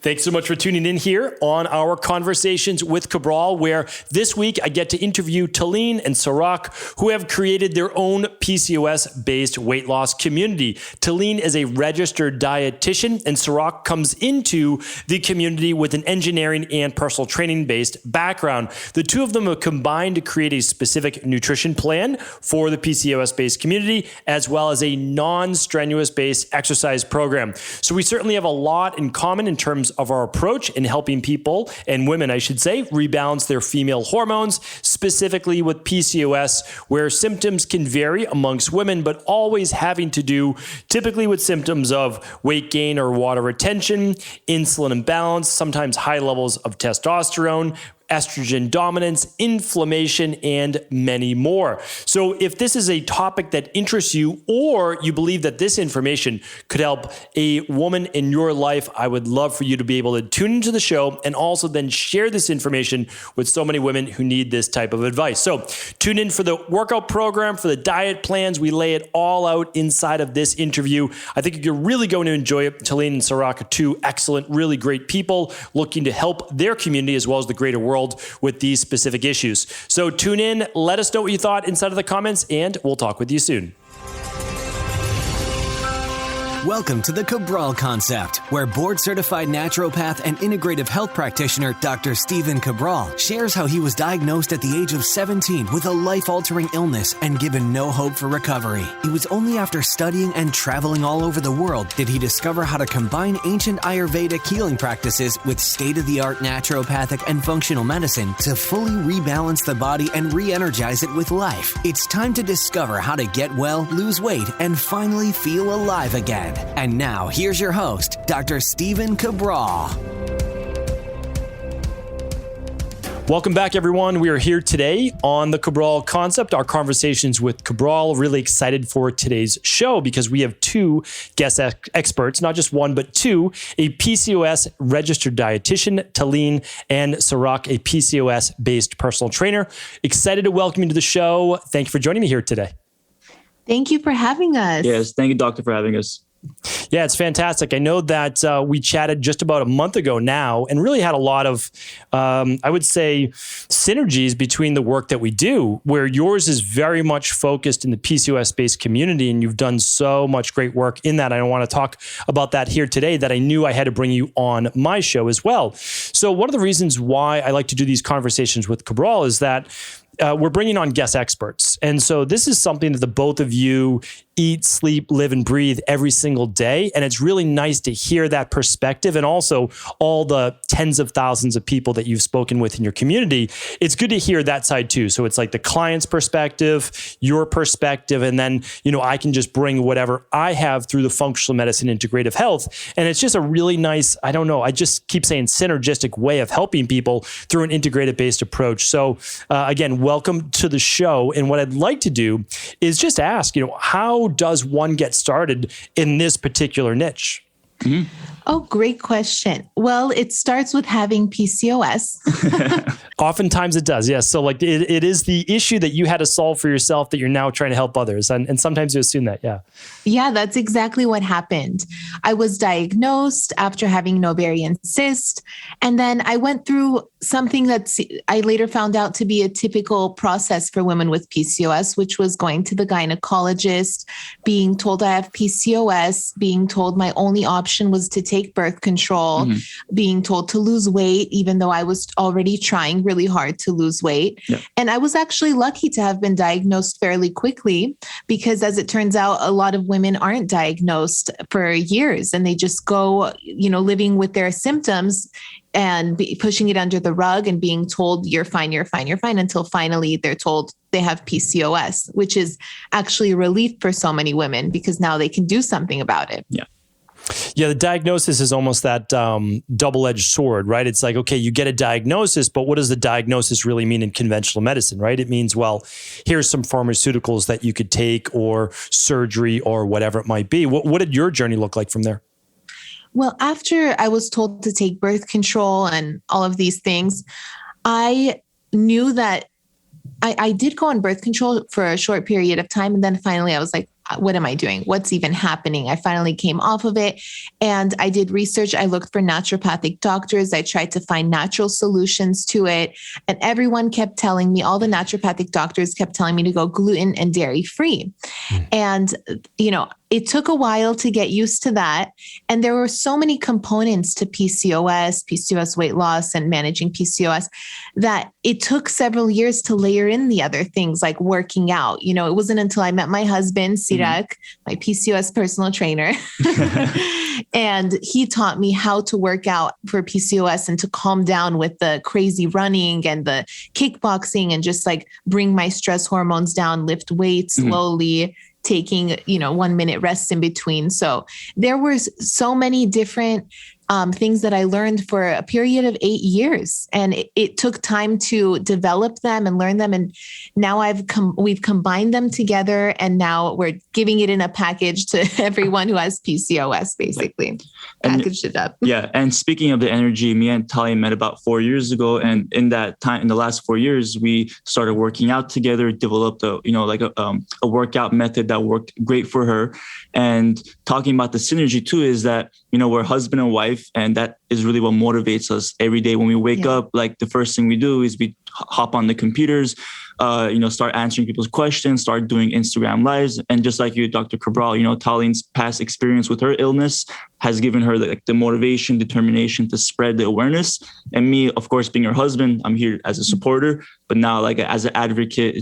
Thanks so much for tuning in here on our Conversations with Cabral, where this week I get to interview Tallene and Sirak, who have created their own PCOS-based weight loss community. Tallene is a registered dietitian, and Sirak comes into the community with an engineering and personal training-based background. The two of them have combined to create a specific nutrition plan for the PCOS-based community, as well as a non-strenuous-based exercise program. So we certainly have a lot in common in terms of our approach in helping people, and women, I should say, rebalance their female hormones, specifically with PCOS, where symptoms can vary amongst women, but always having to do typically with symptoms of weight gain or water retention, insulin imbalance, sometimes high levels of testosterone, estrogen dominance, inflammation, and many more. So if this is a topic that interests you, or you believe that this information could help a woman in your life, I would love for you to be able to tune into the show and also then share this information with so many women who need this type of advice. So tune in for the workout program, for the diet plans. We lay it all out inside of this interview. I think you're really going to enjoy it. Tallene and Sirak are two excellent, really great people looking to help their community as well as the greater world with these specific issues. So tune in, let us know what you thought inside of the comments, and we'll talk with you soon. Welcome to the Cabral Concept, where board-certified naturopath and integrative health practitioner Dr. Stephen Cabral shares how he was diagnosed at the age of 17 with a life-altering illness and given no hope for recovery. It was only after studying and traveling all over the world did he discover how to combine ancient Ayurvedic healing practices with state-of-the-art naturopathic and functional medicine to fully rebalance the body and re-energize it with life. It's time to discover how to get well, lose weight, and finally feel alive again. And now, here's your host, Dr. Stephen Cabral. Welcome back, everyone. We are here today on the Cabral Concept, our Conversations with Cabral. Really excited for today's show because we have two guest experts, not just one, but two, a PCOS registered dietitian, Tallene, and Sirak, a PCOS-based personal trainer. Excited to welcome you to the show. Thank you for joining me here today. Thank you for having us. Yes, thank you, doctor, for having us. Yeah, it's fantastic. I know that we chatted just about a month ago now and really had a lot of, I would say, synergies between the work that we do, where yours is very much focused in the PCOS-based community, and you've done so much great work in that. I don't want to talk about that here today, that I knew I had to bring you on my show as well. So one of the reasons why I like to do these conversations with Cabral is that we're bringing on guest experts. And so this is something that the both of you eat, sleep, live, and breathe every single day. And it's really nice to hear that perspective, and also all the tens of thousands of people that you've spoken with in your community. It's good to hear that side too. So it's like the client's perspective, your perspective, and then, I can just bring whatever I have through the functional medicine, integrative health. And it's just a really nice, I just keep saying synergistic way of helping people through an integrative based approach. So again, welcome to the show. And what I'd like to do is just ask, how does one get started in this particular niche? Mm-hmm. Oh, great question. Well, it starts with having PCOS. Oftentimes it does, yes. So like it is the issue that you had to solve for yourself that you're now trying to help others. And sometimes you assume that, yeah. Yeah, that's exactly what happened. I was diagnosed after having an ovarian cyst. And then I went through something I later found out to be a typical process for women with PCOS, which was going to the gynecologist, being told I have PCOS, being told my only option was to take birth control, being told to lose weight, even though I was already trying really hard to lose weight. Yep. And I was actually lucky to have been diagnosed fairly quickly, because as it turns out, a lot of women aren't diagnosed for years, and they just go, living with their symptoms and pushing it under the rug and being told you're fine, until finally they're told they have PCOS, which is actually a relief for so many women because now they can do something about it. Yeah. Yeah, the diagnosis is almost that double-edged sword, right? It's like, okay, you get a diagnosis, but what does the diagnosis really mean in conventional medicine, right? It means, well, here's some pharmaceuticals that you could take, or surgery, or whatever it might be. What did your journey look like from there? Well, after I was told to take birth control and all of these things, I knew that I did go on birth control for a short period of time. And then finally I was like, what am I doing? What's even happening? I finally came off of it and I did research. I looked for naturopathic doctors. I tried to find natural solutions to it. And everyone kept telling me, all the naturopathic doctors kept telling me to go gluten and dairy free. And, it took a while to get used to that. And there were so many components to PCOS weight loss, and managing PCOS that it took several years to layer in the other things like working out. It wasn't until I met my husband, Sirak, my PCOS personal trainer, and he taught me how to work out for PCOS and to calm down with the crazy running and the kickboxing and just like bring my stress hormones down, lift weights slowly, taking, 1 minute rest in between. So there were so many different things that I learned for a period of 8 years, and it took time to develop them and learn them. And now we've combined them together, and now we're giving it in a package to everyone who has PCOS, basically packaged it up. Yeah. And speaking of the energy, me and Tallene met about 4 years ago. And in that time, in the last 4 years, we started working out together, developed a workout method that worked great for her. And talking about the synergy too, is that, we're husband and wife, and that is really what motivates us every day when we wake up. Like the first thing we do is we hop on the computers, start answering people's questions, start doing Instagram lives. And just like you, Dr. Cabral, Tallene's past experience with her illness has given her the motivation, determination to spread the awareness. And me, of course, being her husband, I'm here as a supporter, but now as an advocate,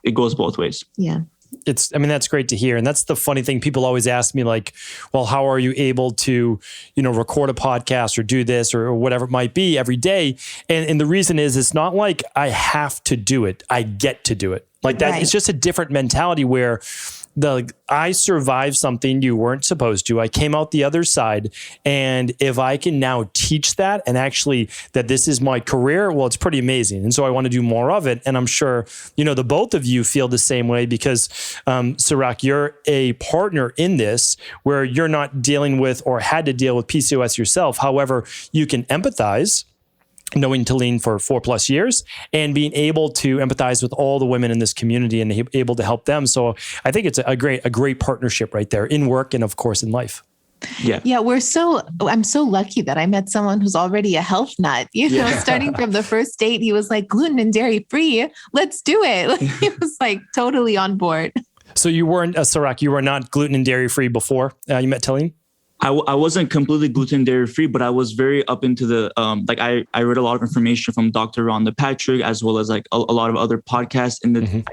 it goes both ways. Yeah. That's great to hear. And that's the funny thing. People always ask me like, well, how are you able to, record a podcast or do this or whatever it might be every day? And the reason is, it's not like I have to do it. I get to do it. Like that. Right. It's just a different mentality where I survived something you weren't supposed to. I came out the other side. And if I can now teach that and actually that this is my career, well, it's pretty amazing. And so I want to do more of it. And I'm sure, the both of you feel the same way because, Sirak, you're a partner in this where you're not dealing with or had to deal with PCOS yourself. However, you can empathize, knowing Tallene for 4+ years and being able to empathize with all the women in this community and able to help them. So I think it's a great partnership right there in work and of course in life. Yeah. Yeah. I'm so lucky that I met someone who's already a health nut, starting from the first date, he was like gluten and dairy free. Let's do it. He was like totally on board. So you weren't Sirak, you were not gluten and dairy free before you met Tallene? I wasn't completely gluten dairy free, but I was very up into the, I read a lot of information from Dr. Rhonda Patrick, as well as like a lot of other podcasts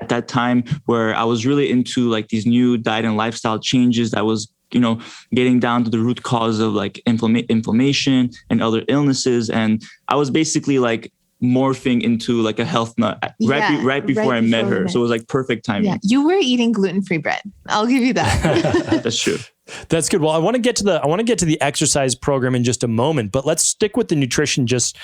at that time where I was really into like these new diet and lifestyle changes that was, getting down to the root cause of like inflammation and other illnesses. And I was basically like morphing into like a health nut right before I met her. So it was like perfect timing. Yeah. You were eating gluten-free bread. I'll give you that. That's true. That's good. Well, I want to get to the exercise program in just a moment, but let's stick with the nutrition just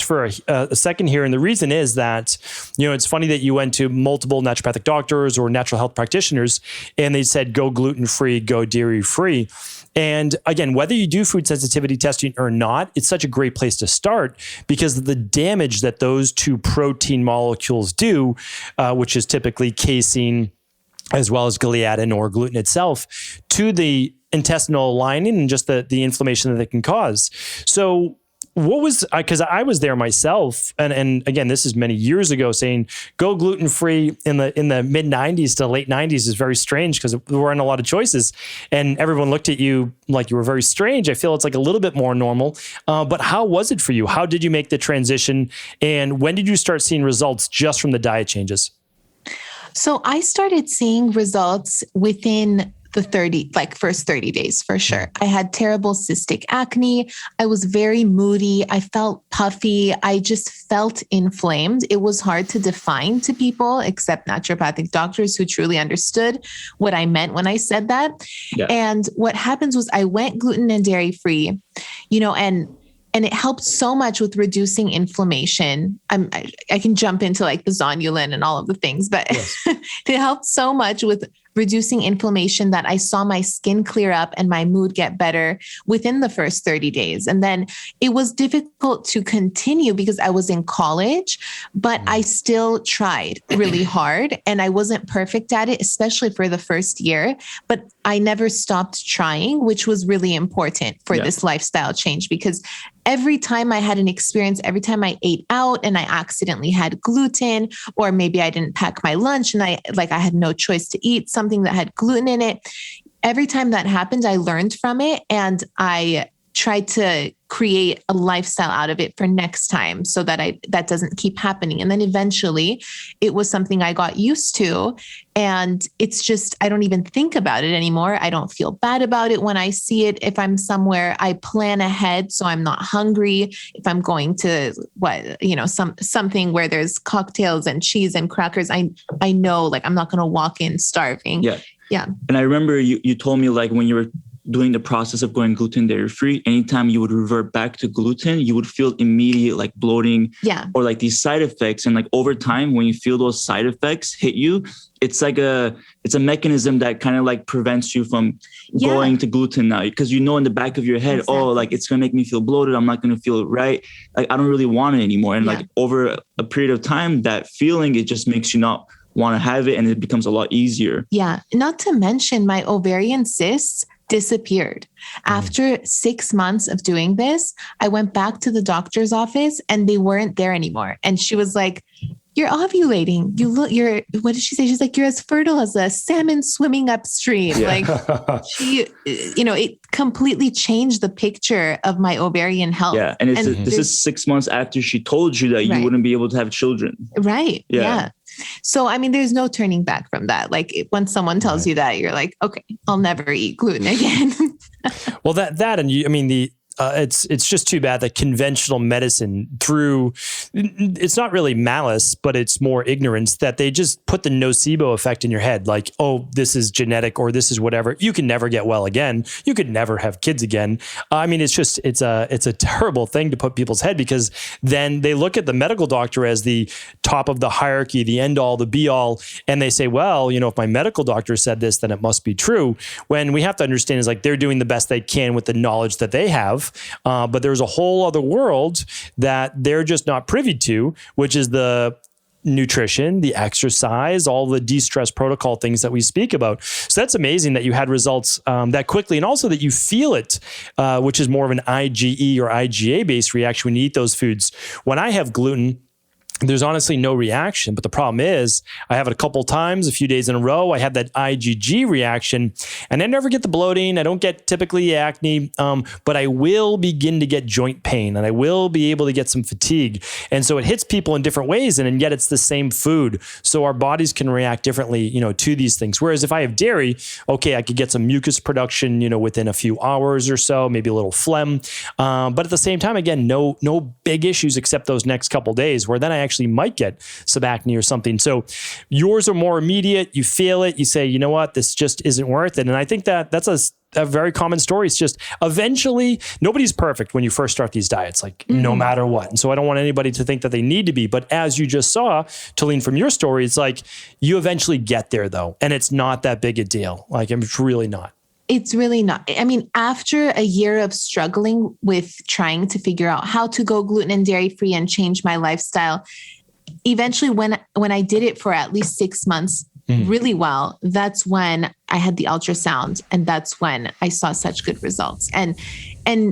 for a second here. And the reason is that, it's funny that you went to multiple naturopathic doctors or natural health practitioners and they said, go gluten-free, go dairy-free. And again, whether you do food sensitivity testing or not, it's such a great place to start because of the damage that those two protein molecules do, which is typically casein, as well as gliadin or gluten itself, to the intestinal lining and just the inflammation that they can cause. So what was, because I was there myself, and again, this is many years ago, saying go gluten-free in the mid 90s to late 90s is very strange because there weren't a lot of choices. And everyone looked at you like you were very strange. I feel it's like a little bit more normal. But how was it for you? How did you make the transition? And when did you start seeing results just from the diet changes? So I started seeing results within the first 30 days for sure. I had terrible cystic acne. I was very moody. I felt puffy. I just felt inflamed. It was hard to define to people except naturopathic doctors who truly understood what I meant when I said that. Yeah. And what happens was I went gluten and dairy free, and it helped so much with reducing inflammation. I can jump into like the zonulin and all of the things, but yes. It helped so much with reducing inflammation, that I saw my skin clear up and my mood get better within the first 30 days. And then it was difficult to continue because I was in college, but I still tried really hard and I wasn't perfect at it, especially for the first year, but I never stopped trying, which was really important for this lifestyle change, because every time I had an experience, every time I ate out and I accidentally had gluten, or maybe I didn't pack my lunch and I had no choice to eat something that had gluten in it. Every time that happened, I learned from it and I tried to create a lifestyle out of it for next time so that that doesn't keep happening. And then eventually it was something I got used to, and it's just, I don't even think about it anymore. I don't feel bad about it when I see it. If I'm somewhere, I plan ahead so I'm not hungry. If I'm going to something where there's cocktails and cheese and crackers, I know like I'm not going to walk in starving. Yeah. And I remember you told me like when you were doing the process of going gluten dairy free, anytime you would revert back to gluten, you would feel immediate like bloating or like these side effects. And like over time, when you feel those side effects hit you, it's a mechanism that kind of like prevents you from going to gluten now, because in the back of your head, like it's going to make me feel bloated. I'm not going to feel right. Like I don't really want it anymore. And like over a period of time, that feeling, it just makes you not want to have it, and it becomes a lot easier. Yeah. Not to mention my ovarian cysts disappeared. After 6 months of doing this, I went back to the doctor's office and they weren't there anymore. And she was like, "You're ovulating. What did she say? She's like, you're as fertile as a salmon swimming upstream." Like it completely changed the picture of my ovarian health. Yeah. And this is 6 months after she told you that you wouldn't be able to have children. Right. Yeah. So, I mean, there's no turning back from that. Like when someone tells you that, you're like, okay, I'll never eat gluten again. Well, it's just too bad that conventional medicine, it's not really malice, but it's more ignorance, that they just put the nocebo effect in your head. Like, oh, this is genetic or this is whatever. You can never get well again. You could never have kids again. I mean, it's a terrible thing to put people's head, because then they look at the medical doctor as the top of the hierarchy, the end all, the be all. And they say, well, if my medical doctor said this, then it must be true. When we have to understand is like, they're doing the best they can with the knowledge that they have. But there's a whole other world that they're just not privy to, which is the nutrition, the exercise, all the de-stress protocol things that we speak about. So that's amazing that you had results that quickly, and also that you feel it, which is more of an IgE or IgA based reaction when you eat those foods. When I have gluten, there's honestly no reaction, but the problem is I have it a couple times, a few days in a row. I have that IgG reaction and I never get the bloating. I don't get typically acne, but I will begin to get joint pain and I will be able to get some fatigue. And so it hits people in different ways, and yet it's the same food. So our bodies can react differently, to these things. Whereas if I have dairy, okay, I could get some mucus production, within a few hours or so, maybe a little phlegm. But at the same time, again, no big issues except those next couple days where then I actually might get some acne or something. So yours are more immediate. You feel it. You say, you know what, this just isn't worth it. And I think that's a very common story. It's just eventually nobody's perfect when you first start these diets, like no matter what. And so I don't want anybody to think that they need to be. But as you just saw, Tallene, from your story, it's like you eventually get there though. And it's not that big a deal. Like it's really not. It's really not. I mean, after a year of struggling with trying to figure out how to go gluten and dairy free and change my lifestyle, eventually when I did it for at least 6 months really well, that's when I had the ultrasound, and that's when I saw such good results. And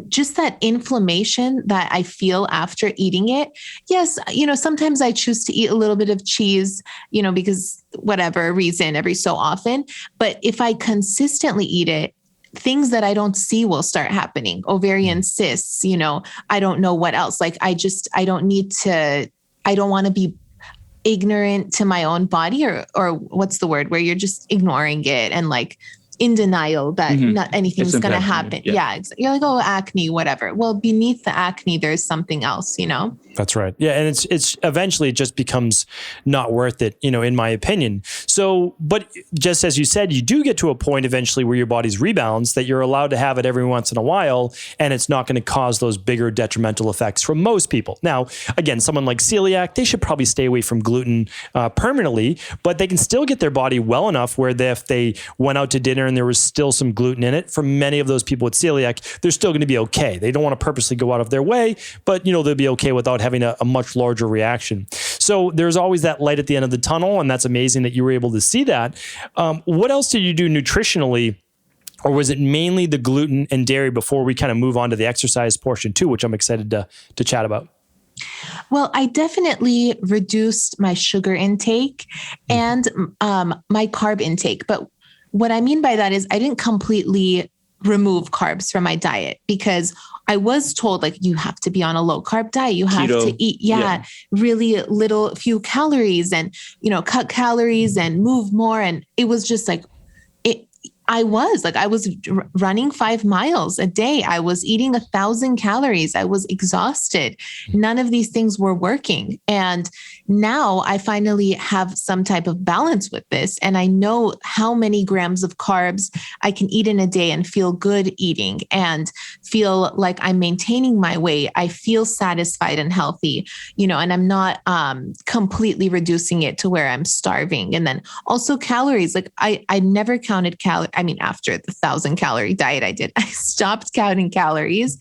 just that inflammation that I feel after eating it. Yes, sometimes I choose to eat a little bit of cheese, because whatever reason, every so often. But if I consistently eat it, things that I don't see will start happening. Ovarian cysts, I don't know what else. Like I don't want to be ignorant to my own body or what's the word, where you're just ignoring it and like in denial that not anything's going to happen. Yeah. You're like, oh, acne, whatever. Well, beneath the acne, there's something else, you know? That's right. Yeah. And it's eventually it just becomes not worth it, you know, in my opinion. So, but just as you said, you do get to a point eventually where your body's rebalanced that you're allowed to have it every once in a while, and it's not going to cause those bigger detrimental effects for most people. Now, again, someone like celiac, they should probably stay away from gluten permanently, but they can still get their body well enough where if they went out to dinner and there was still some gluten in it, for many of those people with celiac, they're still going to be okay. They don't want to purposely go out of their way, but you know, they'll be okay without having a much larger reaction. So there's always that light at the end of the tunnel, and that's amazing that you were able to see that. What else did you do nutritionally? Or was it mainly the gluten and dairy before we kind of move on to the exercise portion too, which I'm excited to chat about? Well, I definitely reduced my sugar intake and my carb intake. But what I mean by that is I didn't completely remove carbs from my diet, because I was told, like, you have to be on a low carb diet. You have Keto. to eat, really few calories, and, you know, cut calories and move more. And it was just like, I was running 5 miles a day. I was eating 1,000 calories. I was exhausted. None of these things were working. And now I finally have some type of balance with this. And I know how many grams of carbs I can eat in a day and feel good eating and feel like I'm maintaining my weight. I feel satisfied and healthy, you know, and I'm not completely reducing it to where I'm starving. And then also calories, like I never counted calories. I mean, after the 1,000-calorie diet I did, I stopped counting calories,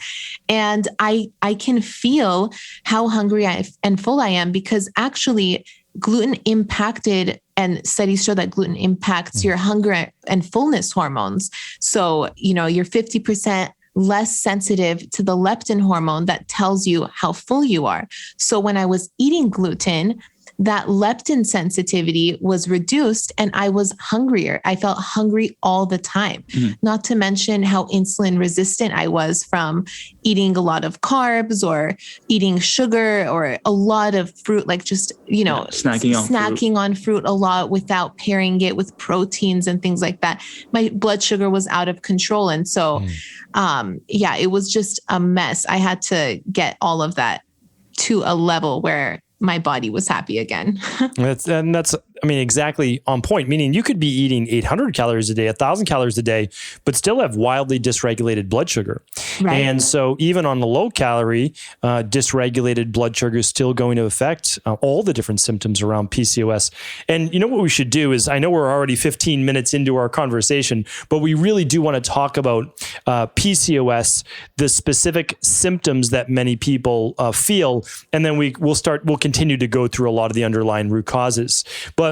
and I can feel how hungry and full I am, because actually gluten impacted, and studies show that gluten impacts your hunger and fullness hormones. So, you know, you're 50% less sensitive to the leptin hormone that tells you how full you are. So when I was eating gluten, that leptin sensitivity was reduced and I was hungrier. I felt hungry all the time, not to mention how insulin resistant I was from eating a lot of carbs or eating sugar or a lot of fruit, like just, you know, snacking on fruit a lot without pairing it with proteins and things like that. My blood sugar was out of control. And so, it was just a mess. I had to get all of that to a level where my body was happy again. That's exactly on point. Meaning you could be eating 800 calories a day, 1,000 calories a day, but still have wildly dysregulated blood sugar. Right. And so even on the low calorie, dysregulated blood sugar is still going to affect all the different symptoms around PCOS. And you know what we should do is, I know we're already 15 minutes into our conversation, but we really do want to talk about PCOS, the specific symptoms that many people feel, and then we'll continue to go through a lot of the underlying root causes. But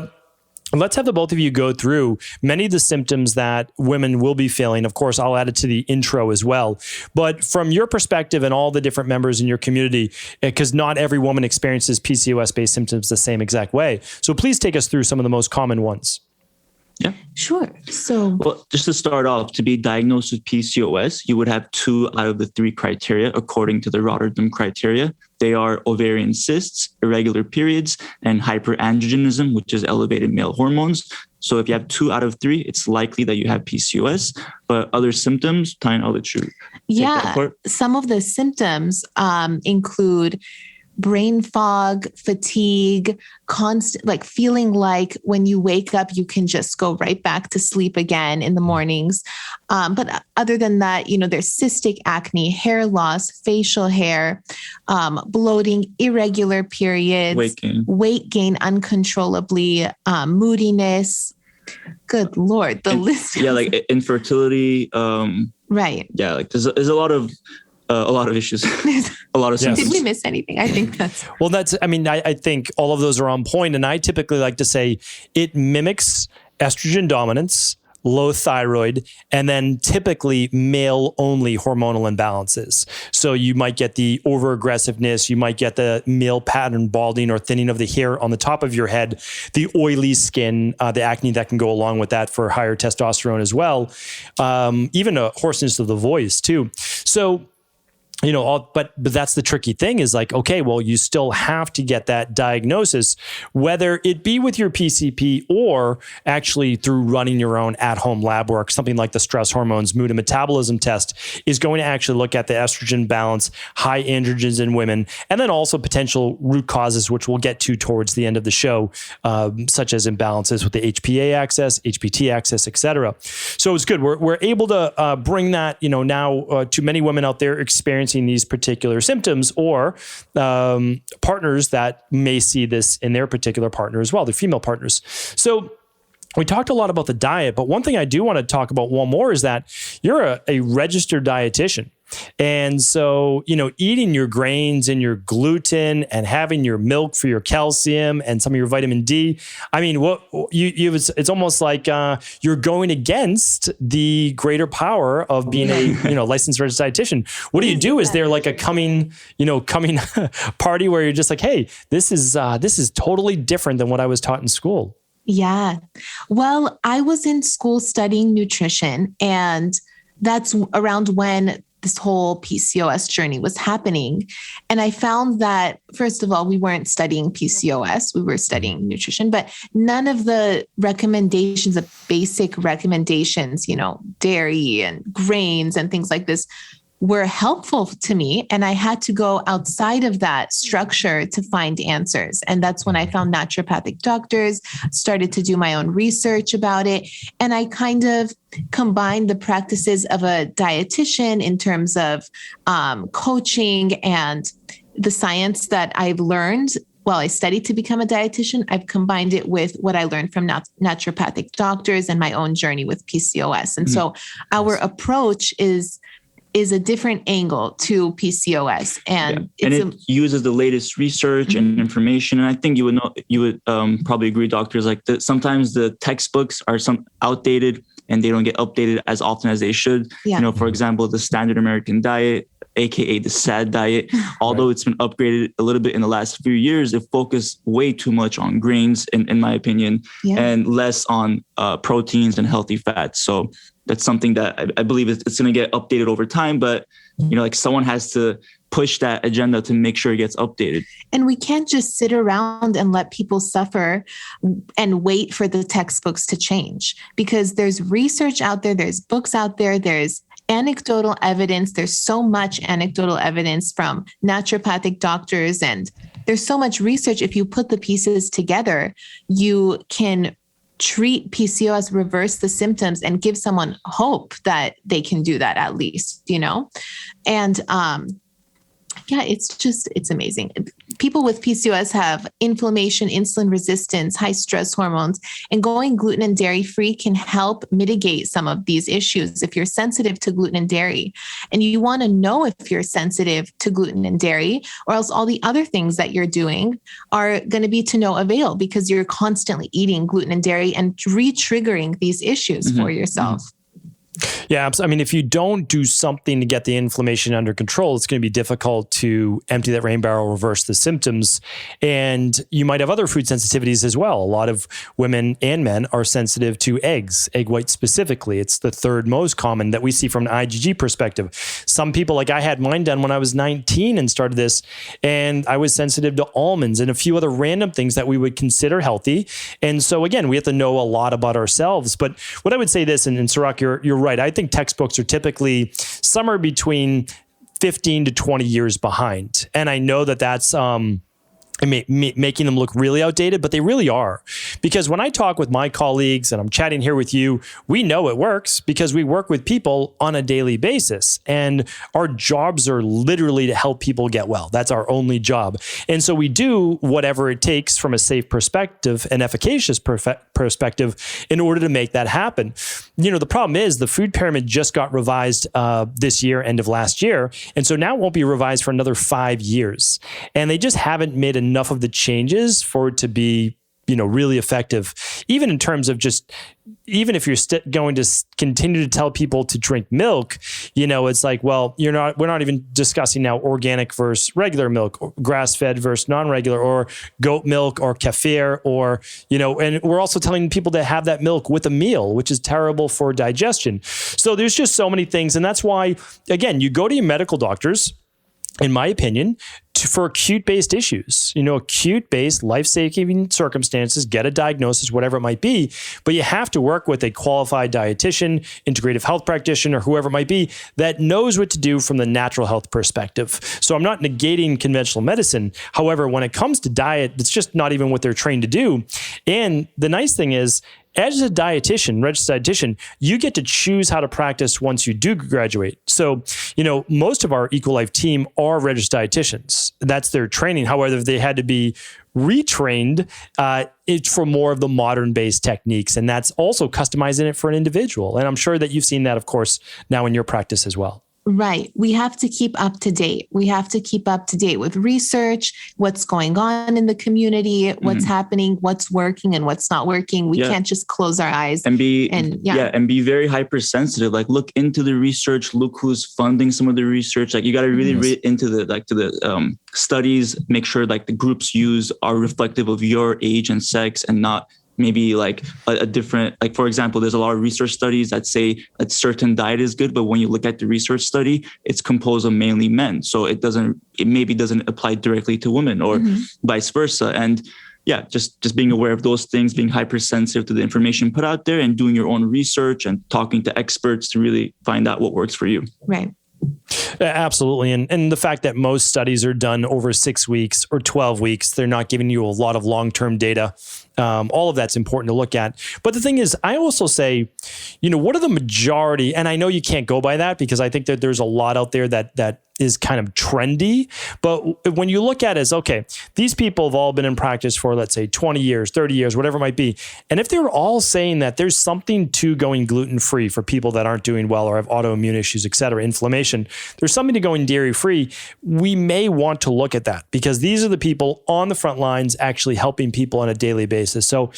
let's have the both of you go through many of the symptoms that women will be feeling. Of course, I'll add it to the intro as well. But from your perspective and all the different members in your community, because not every woman experiences PCOS-based symptoms the same exact way. So please take us through some of the most common ones. Yeah, sure. So, well, just to start off, to be diagnosed with PCOS, you would have 2 out of the 3 criteria according to the Rotterdam criteria. They are ovarian cysts, irregular periods, and hyperandrogenism, which is elevated male hormones. So if you have 2 out of 3, it's likely that you have PCOS. But other symptoms, Tallene, I'll let you take that part. Some of the symptoms include brain fog, fatigue, constant, like feeling like when you wake up, you can just go right back to sleep again in the mornings. But other than that, you know, there's cystic acne, hair loss, facial hair, bloating, irregular periods, weight gain uncontrollably, moodiness. Good Lord, the list. Yeah, like infertility. Right. Yeah, like there's a lot of issues, a lot of symptoms. Did we miss anything? I think that's... Well, I think all of those are on point. And I typically like to say it mimics estrogen dominance, low thyroid, and then typically male-only hormonal imbalances. So you might get the over-aggressiveness, you might get the male pattern balding or thinning of the hair on the top of your head, the oily skin, the acne that can go along with that for higher testosterone as well, even a hoarseness of the voice too. So but that's the tricky thing is like, okay, well, you still have to get that diagnosis, whether it be with your PCP or actually through running your own at-home lab work. Something like the stress hormones mood and metabolism test is going to actually look at the estrogen balance, high androgens in women, and then also potential root causes, which we'll get to towards the end of the show, such as imbalances with the HPA axis, HPT axis, etc. So it's good. We're able to bring that, now to many women out there experiencing these particular symptoms, or partners that may see this in their particular partner as well, their female partners. So we talked a lot about the diet, but one thing I do want to talk about one more is that you're a registered dietitian. And so, eating your grains and your gluten and having your milk for your calcium and some of your vitamin D. I mean, it's almost like you're going against the greater power of being a licensed registered dietitian. What do you do? Is there like a coming party where you're just like, hey, this is totally different than what I was taught in school? Yeah. Well, I was in school studying nutrition, and that's around when this whole PCOS journey was happening. And I found that, first of all, we weren't studying PCOS, we were studying nutrition, but none of the recommendations, the basic recommendations, dairy and grains and things like this, were helpful to me. And I had to go outside of that structure to find answers. And that's when I found naturopathic doctors, started to do my own research about it. And I kind of combined the practices of a dietitian in terms of coaching and the science that I've learned while I studied to become a dietitian. I've combined it with what I learned from naturopathic doctors and my own journey with PCOS. And so our approach is a different angle to PCOS, and it uses the latest research and information. And I think you would probably agree, doctors, like sometimes the textbooks are outdated and they don't get updated as often as they should. Yeah. For example, the standard American diet, AKA the SAD diet, although it's been upgraded a little bit in the last few years, it focused way too much on grains, in my opinion, and less on proteins and healthy fats. So that's something that I believe it's going to get updated over time, but someone has to push that agenda to make sure it gets updated. And we can't just sit around and let people suffer and wait for the textbooks to change, because there's research out there, there's books out there, there's anecdotal evidence. There's so much anecdotal evidence from naturopathic doctors, and there's so much research. If you put the pieces together, you can treat PCOS, reverse the symptoms, and give someone hope that they can do that at least, And it's amazing. People with PCOS have inflammation, insulin resistance, high stress hormones, and going gluten and dairy free can help mitigate some of these issues. If you're sensitive to gluten and dairy, and you want to know if you're sensitive to gluten and dairy, or else all the other things that you're doing are going to be to no avail, because you're constantly eating gluten and dairy and re-triggering these issues for yourself. Yeah. I mean, if you don't do something to get the inflammation under control, it's going to be difficult to empty that rain barrel, reverse the symptoms. And you might have other food sensitivities as well. A lot of women and men are sensitive to eggs, egg whites specifically. It's the third most common that we see from an IgG perspective. Some people, like I had mine done when I was 19 and started this, and I was sensitive to almonds and a few other random things that we would consider healthy. And so again, we have to know a lot about ourselves. But what I would say this, and Sirak, you're right. I think textbooks are typically somewhere between 15 to 20 years behind. And I know that that's making them look really outdated, but they really are. Because when I talk with my colleagues, and I'm chatting here with you, we know it works because we work with people on a daily basis. And our jobs are literally to help people get well. That's our only job. And so we do whatever it takes from a safe perspective, an efficacious perspective, in order to make that happen. The problem is the food pyramid just got revised this year, end of last year. And so now it won't be revised for another 5 years. And they just haven't made enough of the changes for it to be, really effective, even in terms of even if you're going to continue to tell people to drink milk, it's like, well, we're not even discussing now organic versus regular milk, or grass-fed versus non-regular, or goat milk or kefir, or, and we're also telling people to have that milk with a meal, which is terrible for digestion. So there's just so many things. And that's why, again, you go to your medical doctors, in my opinion, for acute-based issues, acute-based life-saving circumstances, get a diagnosis, whatever it might be, but you have to work with a qualified dietitian, integrative health practitioner, whoever it might be, that knows what to do from the natural health perspective. So I'm not negating conventional medicine. However, when it comes to diet, it's just not even what they're trained to do. And the nice thing is, as a dietitian, registered dietitian, you get to choose how to practice once you do graduate. So, most of our EcoLife team are registered dietitians. That's their training. However, they had to be retrained it's for more of the modern-based techniques. And that's also customizing it for an individual. And I'm sure that you've seen that, of course, now in your practice as well. Right. We have to keep up to date. We have to keep up to date with research, what's going on in the community, what's happening, what's working and what's not working. We can't just close our eyes and be very hypersensitive. Like, look into the research, look who's funding some of the research. Like, you got to really read into the studies, make sure like the groups used are reflective of your age and sex and not maybe like a different, like, for example, there's a lot of research studies that say a certain diet is good, but when you look at the research study, it's composed of mainly men. So it maybe doesn't apply directly to women or vice versa. And just being aware of those things, being hypersensitive to the information put out there and doing your own research and talking to experts to really find out what works for you. Right. Absolutely. And the fact that most studies are done over 6 weeks or 12 weeks, they're not giving you a lot of long-term data. All of that's important to look at. But the thing is, I also say, what are the majority, and I know you can't go by that because I think that there's a lot out there that is kind of trendy. But when you look at it as, okay, these people have all been in practice for, let's say, 20 years, 30 years, whatever it might be. And if they're all saying that there's something to going gluten-free for people that aren't doing well or have autoimmune issues, et cetera, inflammation, there's something to going dairy-free, we may want to look at that because these are the people on the front lines actually helping people on a daily basis. So,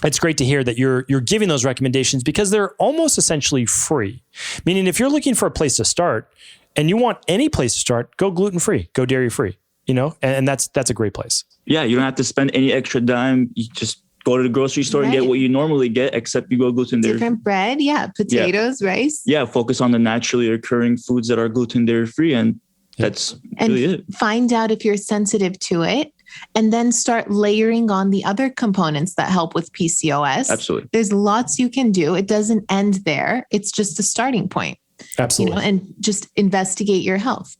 it's great to hear that you're giving those recommendations because they're almost essentially free. Meaning if you're looking for a place to start and you want any place to start, go gluten-free, go dairy-free, and that's a great place. Yeah, you don't have to spend any extra dime. You just go to the grocery store and get what you normally get, except you go gluten dairy. Different bread, potatoes, rice. Yeah, focus on the naturally occurring foods that are gluten dairy-free, and that's really it. Find out if you're sensitive to it. And then start layering on the other components that help with PCOS. Absolutely. There's lots you can do. It doesn't end there. It's just a starting point. Absolutely. And just investigate your health.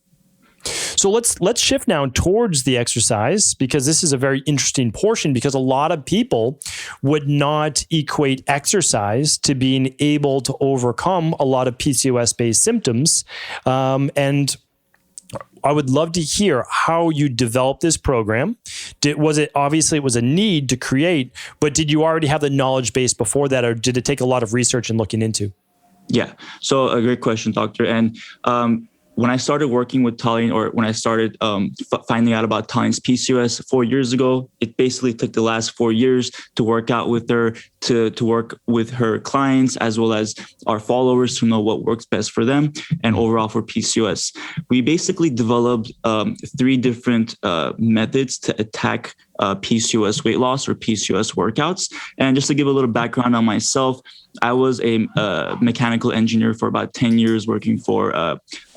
So let's shift now towards the exercise because this is a very interesting portion because a lot of people would not equate exercise to being able to overcome a lot of PCOS-based symptoms. And I would love to hear how you developed this program. Was it a need to create, but did you already have the knowledge base before that, or did it take a lot of research and looking into? Yeah. So a great question, doctor. And when I started working with Tallene, or when I started finding out about Tallene's PCOS 4 years ago, it basically took the last 4 years to work out with her, to work with her clients, as well as our followers to know what works best for them and overall for PCOS. We basically developed 3 different methods to attack PCOS weight loss or PCOS workouts. And just to give a little background on myself, I was a mechanical engineer for about 10 years working for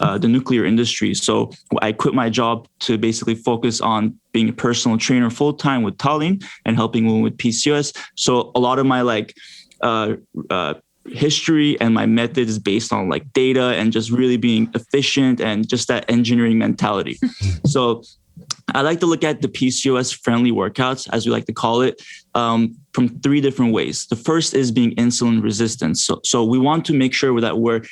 the nuclear industry. So I quit my job to basically focus on being a personal trainer full-time with Tallene and helping women with PCOS. So a lot of my history and my method is based on data and just really being efficient and just that engineering mentality. So I like to look at the PCOS friendly workouts, as we like to call it, from 3 different ways. The first is being insulin resistant. So we want to make sure that we're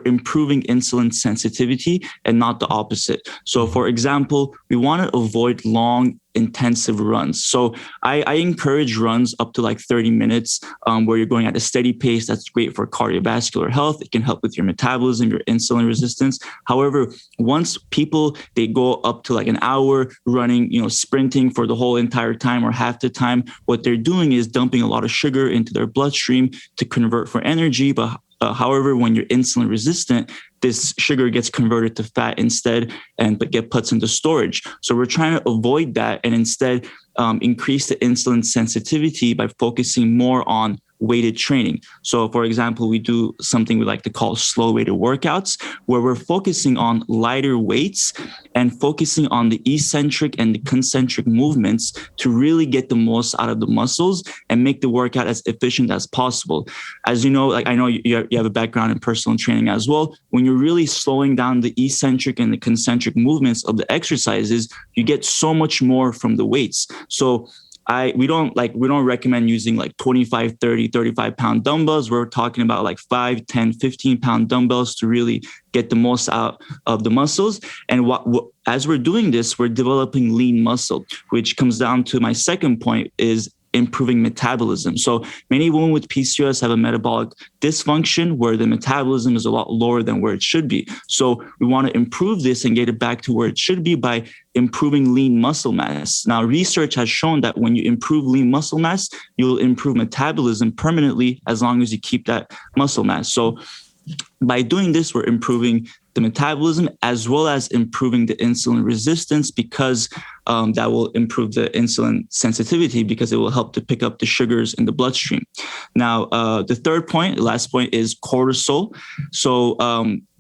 improving insulin sensitivity and not the opposite. So for example, we want to avoid long, intensive runs. So I encourage runs up to 30 minutes where you're going at a steady pace. That's great for cardiovascular health. It can help with your metabolism, your insulin resistance. However, once they go up to an hour running, sprinting for the whole entire time or half the time, what they're doing is dumping a lot of sugar into their bloodstream to convert for energy. But however, when you're insulin resistant, this sugar gets converted to fat instead but get put into storage. So we're trying to avoid that and instead increase the insulin sensitivity by focusing more on weighted training. So for example, we do something we like to call slow weighted workouts, where we're focusing on lighter weights and focusing on the eccentric and the concentric movements to really get the most out of the muscles and make the workout as efficient as possible. As you know, like I know you have a background in personal training as well. When you're really slowing down the eccentric and the concentric movements of the exercises, you get so much more from the weights. So we don't recommend using like 25, 30, 35 pound dumbbells. We're talking about like 5, 10, 15 pound dumbbells to really get the most out of the muscles. And as we're doing this, we're developing lean muscle, which comes down to my second point is improving metabolism. So many women with PCOS have a metabolic dysfunction where the metabolism is a lot lower than where it should be. So we want to improve this and get it back to where it should be by improving lean muscle mass. Now, research has shown that when you improve lean muscle mass, you'll improve metabolism permanently as long as you keep that muscle mass. So by doing this, we're improving the metabolism as well as improving the insulin resistance because that will improve the insulin sensitivity because it will help to pick up the sugars in the bloodstream. Now, the last point is cortisol. So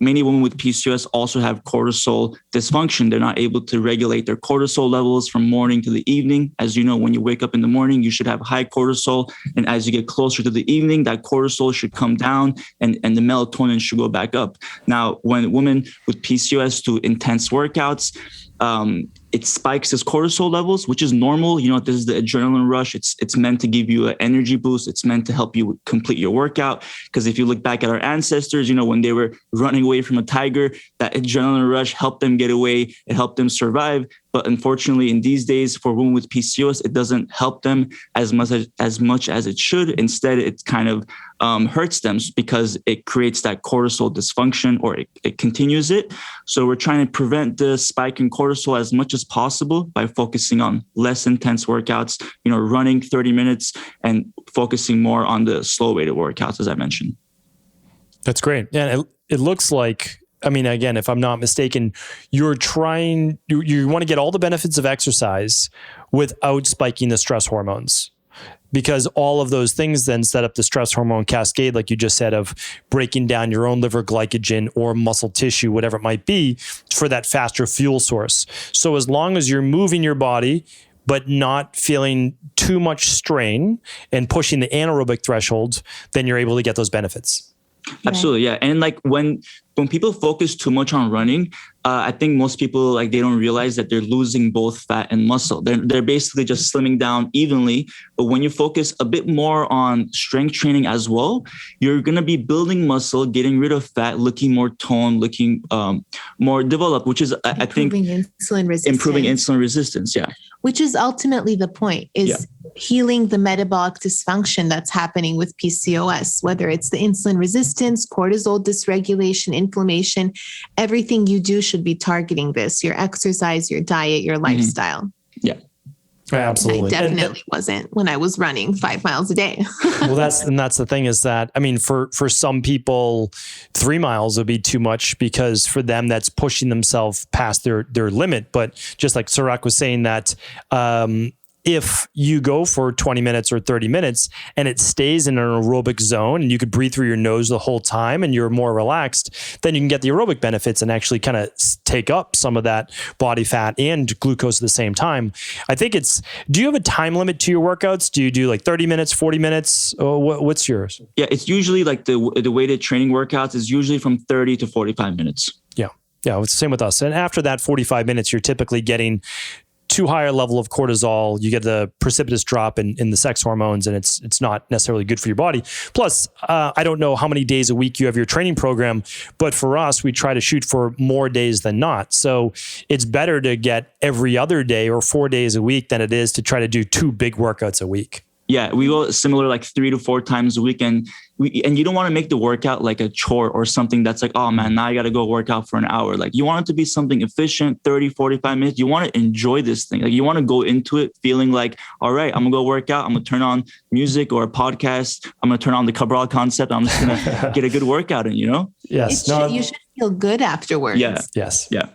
many women with PCOS also have cortisol dysfunction. They're not able to regulate their cortisol levels from morning to the evening. As you know, when you wake up in the morning, you should have high cortisol. And as you get closer to the evening, that cortisol should come down and the melatonin should go back up. Now, when women with PCOS do intense workouts, it spikes his cortisol levels, which is normal. You know, this is the adrenaline rush. It's meant to give you an energy boost. It's meant to help you complete your workout. Because if you look back at our ancestors, you know, when they were running away from a tiger, that adrenaline rush helped them get away. It helped them survive. But unfortunately, in these days, for women with PCOS, it doesn't help them as much as it should. Instead, it kind of hurts them because it creates that cortisol dysfunction or it continues it. So we're trying to prevent the spike in cortisol as much as possible by focusing on less intense workouts, you know, running 30 minutes and focusing more on the slow weighted workouts, as I mentioned. That's great. Yeah, it looks like, I mean, again, if I'm not mistaken, you want to get all the benefits of exercise without spiking the stress hormones. Because all of those things then set up the stress hormone cascade, like you just said, of breaking down your own liver glycogen or muscle tissue, whatever it might be, for that faster fuel source. So as long as you're moving your body, but not feeling too much strain and pushing the anaerobic thresholds, then you're able to get those benefits. Absolutely. Yeah. And like when people focus too much on running, I think most people they don't realize that they're losing both fat and muscle. They're basically just slimming down evenly. But when you focus a bit more on strength training as well, you're going to be building muscle, getting rid of fat, looking more toned, looking more developed, which is, I think, improving insulin resistance. Yeah. Which is ultimately the point, is healing the metabolic dysfunction that's happening with PCOS, whether it's the insulin resistance, cortisol dysregulation, inflammation. Everything you do should be targeting this: your exercise, your diet, your lifestyle. Yeah. Absolutely. I definitely wasn't when I was running 5 miles a day. Well, that's the thing is that, I mean, for some people, 3 miles would be too much because for them, that's pushing themselves past their limit. But just like Sirak was saying that, if you go for 20 minutes or 30 minutes and it stays in an aerobic zone and you could breathe through your nose the whole time and you're more relaxed, then you can get the aerobic benefits and actually kind of take up some of that body fat and glucose at the same time. I think do you have a time limit to your workouts? Do you do like 30 minutes, 40 minutes? What's yours? Yeah, it's usually like the weighted training workouts is usually from 30 to 45 minutes. Yeah. Yeah. It's the same with us. And after that 45 minutes, you're typically getting too higher level of cortisol, you get the precipitous drop in the sex hormones, and it's not necessarily good for your body. Plus, I don't know how many days a week you have your training program, but for us, we try to shoot for more days than not. So it's better to get every other day or 4 days a week than it is to try to do 2 big workouts a week. Yeah, we go similar like 3 to 4 times a week. And you don't want to make the workout like a chore or something that's like, oh man, now I got to go work out for an hour. Like you want it to be something efficient, 30, 45 minutes. You want to enjoy this thing. Like you want to go into it feeling like, all right, I'm gonna go work out. I'm gonna turn on music or a podcast. I'm gonna turn on the Cabral concept. I'm just gonna get a good workout in, you know? Yes. You should feel good afterwards. Yeah. Yes. Yeah.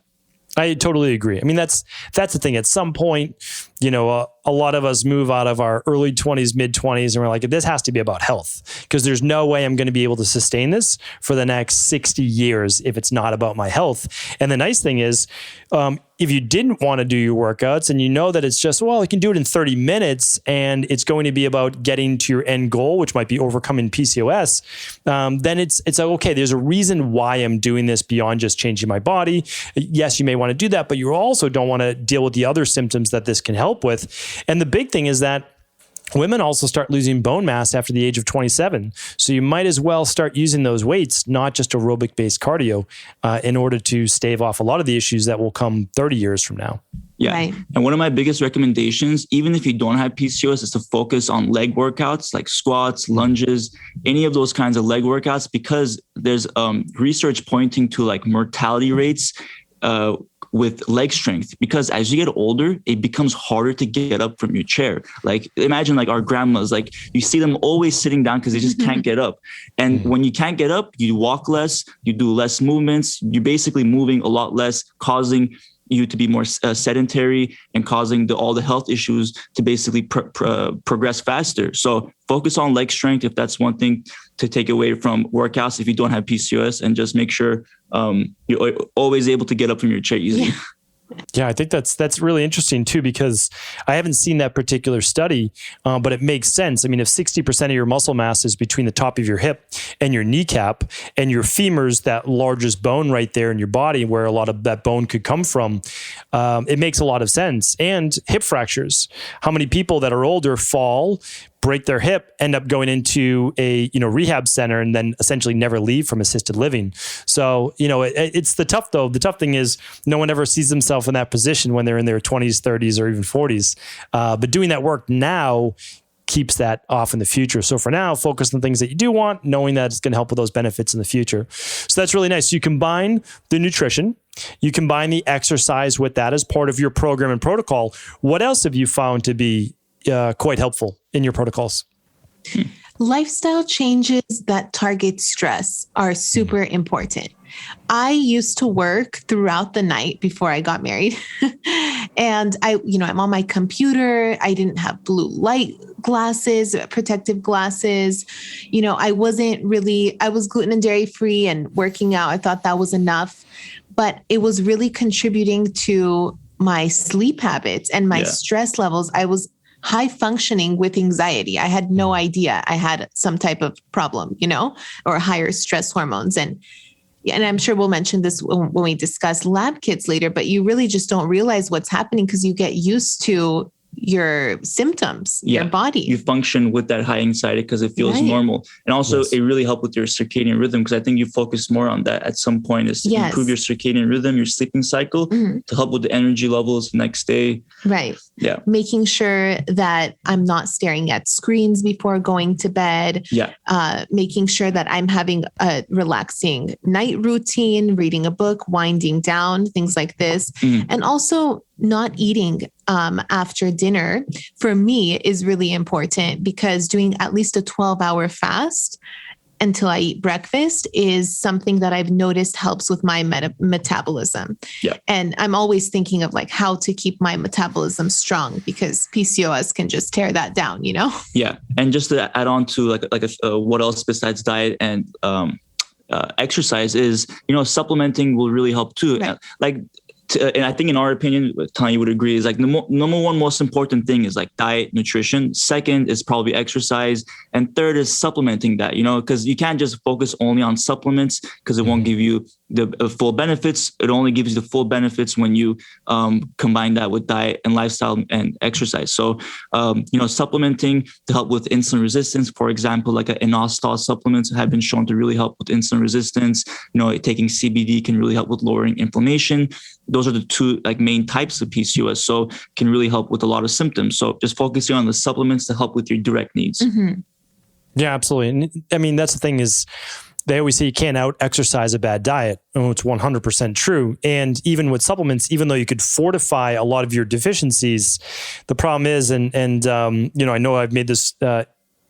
I totally agree. I mean, that's the thing. At some point, a lot of us move out of our early 20s, mid 20s, and we're like, this has to be about health, because there's no way I'm going to be able to sustain this for the next 60 years if it's not about my health. And the nice thing is, if you didn't want to do your workouts and you know that it's just, well, you can do it in 30 minutes and it's going to be about getting to your end goal, which might be overcoming PCOS, then it's like, okay, there's a reason why I'm doing this beyond just changing my body. Yes, you may want to do that, but you also don't want to deal with the other symptoms that this can help with. And the big thing is that women also start losing bone mass after the age of 27. So you might as well start using those weights, not just aerobic-based cardio, in order to stave off a lot of the issues that will come 30 years from now. Yeah. Right. And one of my biggest recommendations, even if you don't have PCOS, is to focus on leg workouts like squats, lunges, any of those kinds of leg workouts, because there's research pointing to like mortality rates with leg strength, because as you get older, it becomes harder to get up from your chair. Like imagine like our grandmas, like you see them always sitting down because they just can't get up. And when you can't get up, you walk less, you do less movements, you're basically moving a lot less, causing you to be more sedentary and causing all the health issues to basically progress faster. So focus on leg strength if that's one thing to take away from workouts if you don't have PCOS, and just make sure you're always able to get up from your chair easily. Yeah, I think that's really interesting too, because I haven't seen that particular study, but it makes sense. I mean, if 60% of your muscle mass is between the top of your hip and your kneecap, and your femur's that largest bone right there in your body where a lot of that bone could come from, it makes a lot of sense. And hip fractures. How many people that are older fall, break their hip, end up going into a rehab center, and then essentially never leave from assisted living. So it's the tough though. The tough thing is no one ever sees themselves in that position when they're in their 20s, 30s, or even 40s. But doing that work now keeps that off in the future. So for now, focus on things that you do want, knowing that it's going to help with those benefits in the future. So that's really nice. You combine the nutrition, you combine the exercise with that as part of your program and protocol. What else have you found to be quite helpful in your protocols? Lifestyle changes that target stress are super important. I used to work throughout the night before I got married. And I'm on my computer. I didn't have blue light glasses, protective glasses. I was gluten and dairy free and working out. I thought that was enough, but it was really contributing to my sleep habits and my stress levels. I was high functioning with anxiety. I had no idea I had some type of problem, or higher stress hormones. And I'm sure we'll mention this when we discuss lab kits later, but you really just don't realize what's happening because you get used to your symptoms, your body. You function with that high anxiety because it feels normal. And also it really helped with your circadian rhythm, because I think you focus more on that at some point, is to improve your circadian rhythm, your sleeping cycle, to help with the energy levels the next day. Right. Yeah. Making sure that I'm not staring at screens before going to bed. Yeah. Making sure that I'm having a relaxing night routine, reading a book, winding down, things like this. And also not eating after dinner for me is really important, because doing at least a 12-hour fast until I eat breakfast is something that I've noticed helps with my metabolism. Yeah. And I'm always thinking of like how to keep my metabolism strong, because PCOS can just tear that down, Yeah. And just to add on to what else besides diet and exercise is, supplementing will really help too. Right. And I think in our opinion, Tallene would agree, is like the number one most important thing is like diet, nutrition. Second is probably exercise. And third is supplementing that, because you can't just focus only on supplements, because it won't give you the full benefits. It only gives you the full benefits when you combine that with diet and lifestyle and exercise. So, supplementing to help with insulin resistance, for example, like inositol supplements have been shown to really help with insulin resistance. Taking CBD can really help with lowering inflammation. Those are the two main types of PCOS. So can really help with a lot of symptoms. So just focusing on the supplements to help with your direct needs. Mm-hmm. Yeah, absolutely. And I mean, that's the thing is, they always say you can't out exercise a bad diet. Oh, it's 100% true. And even with supplements, even though you could fortify a lot of your deficiencies, the problem is, I know I've made this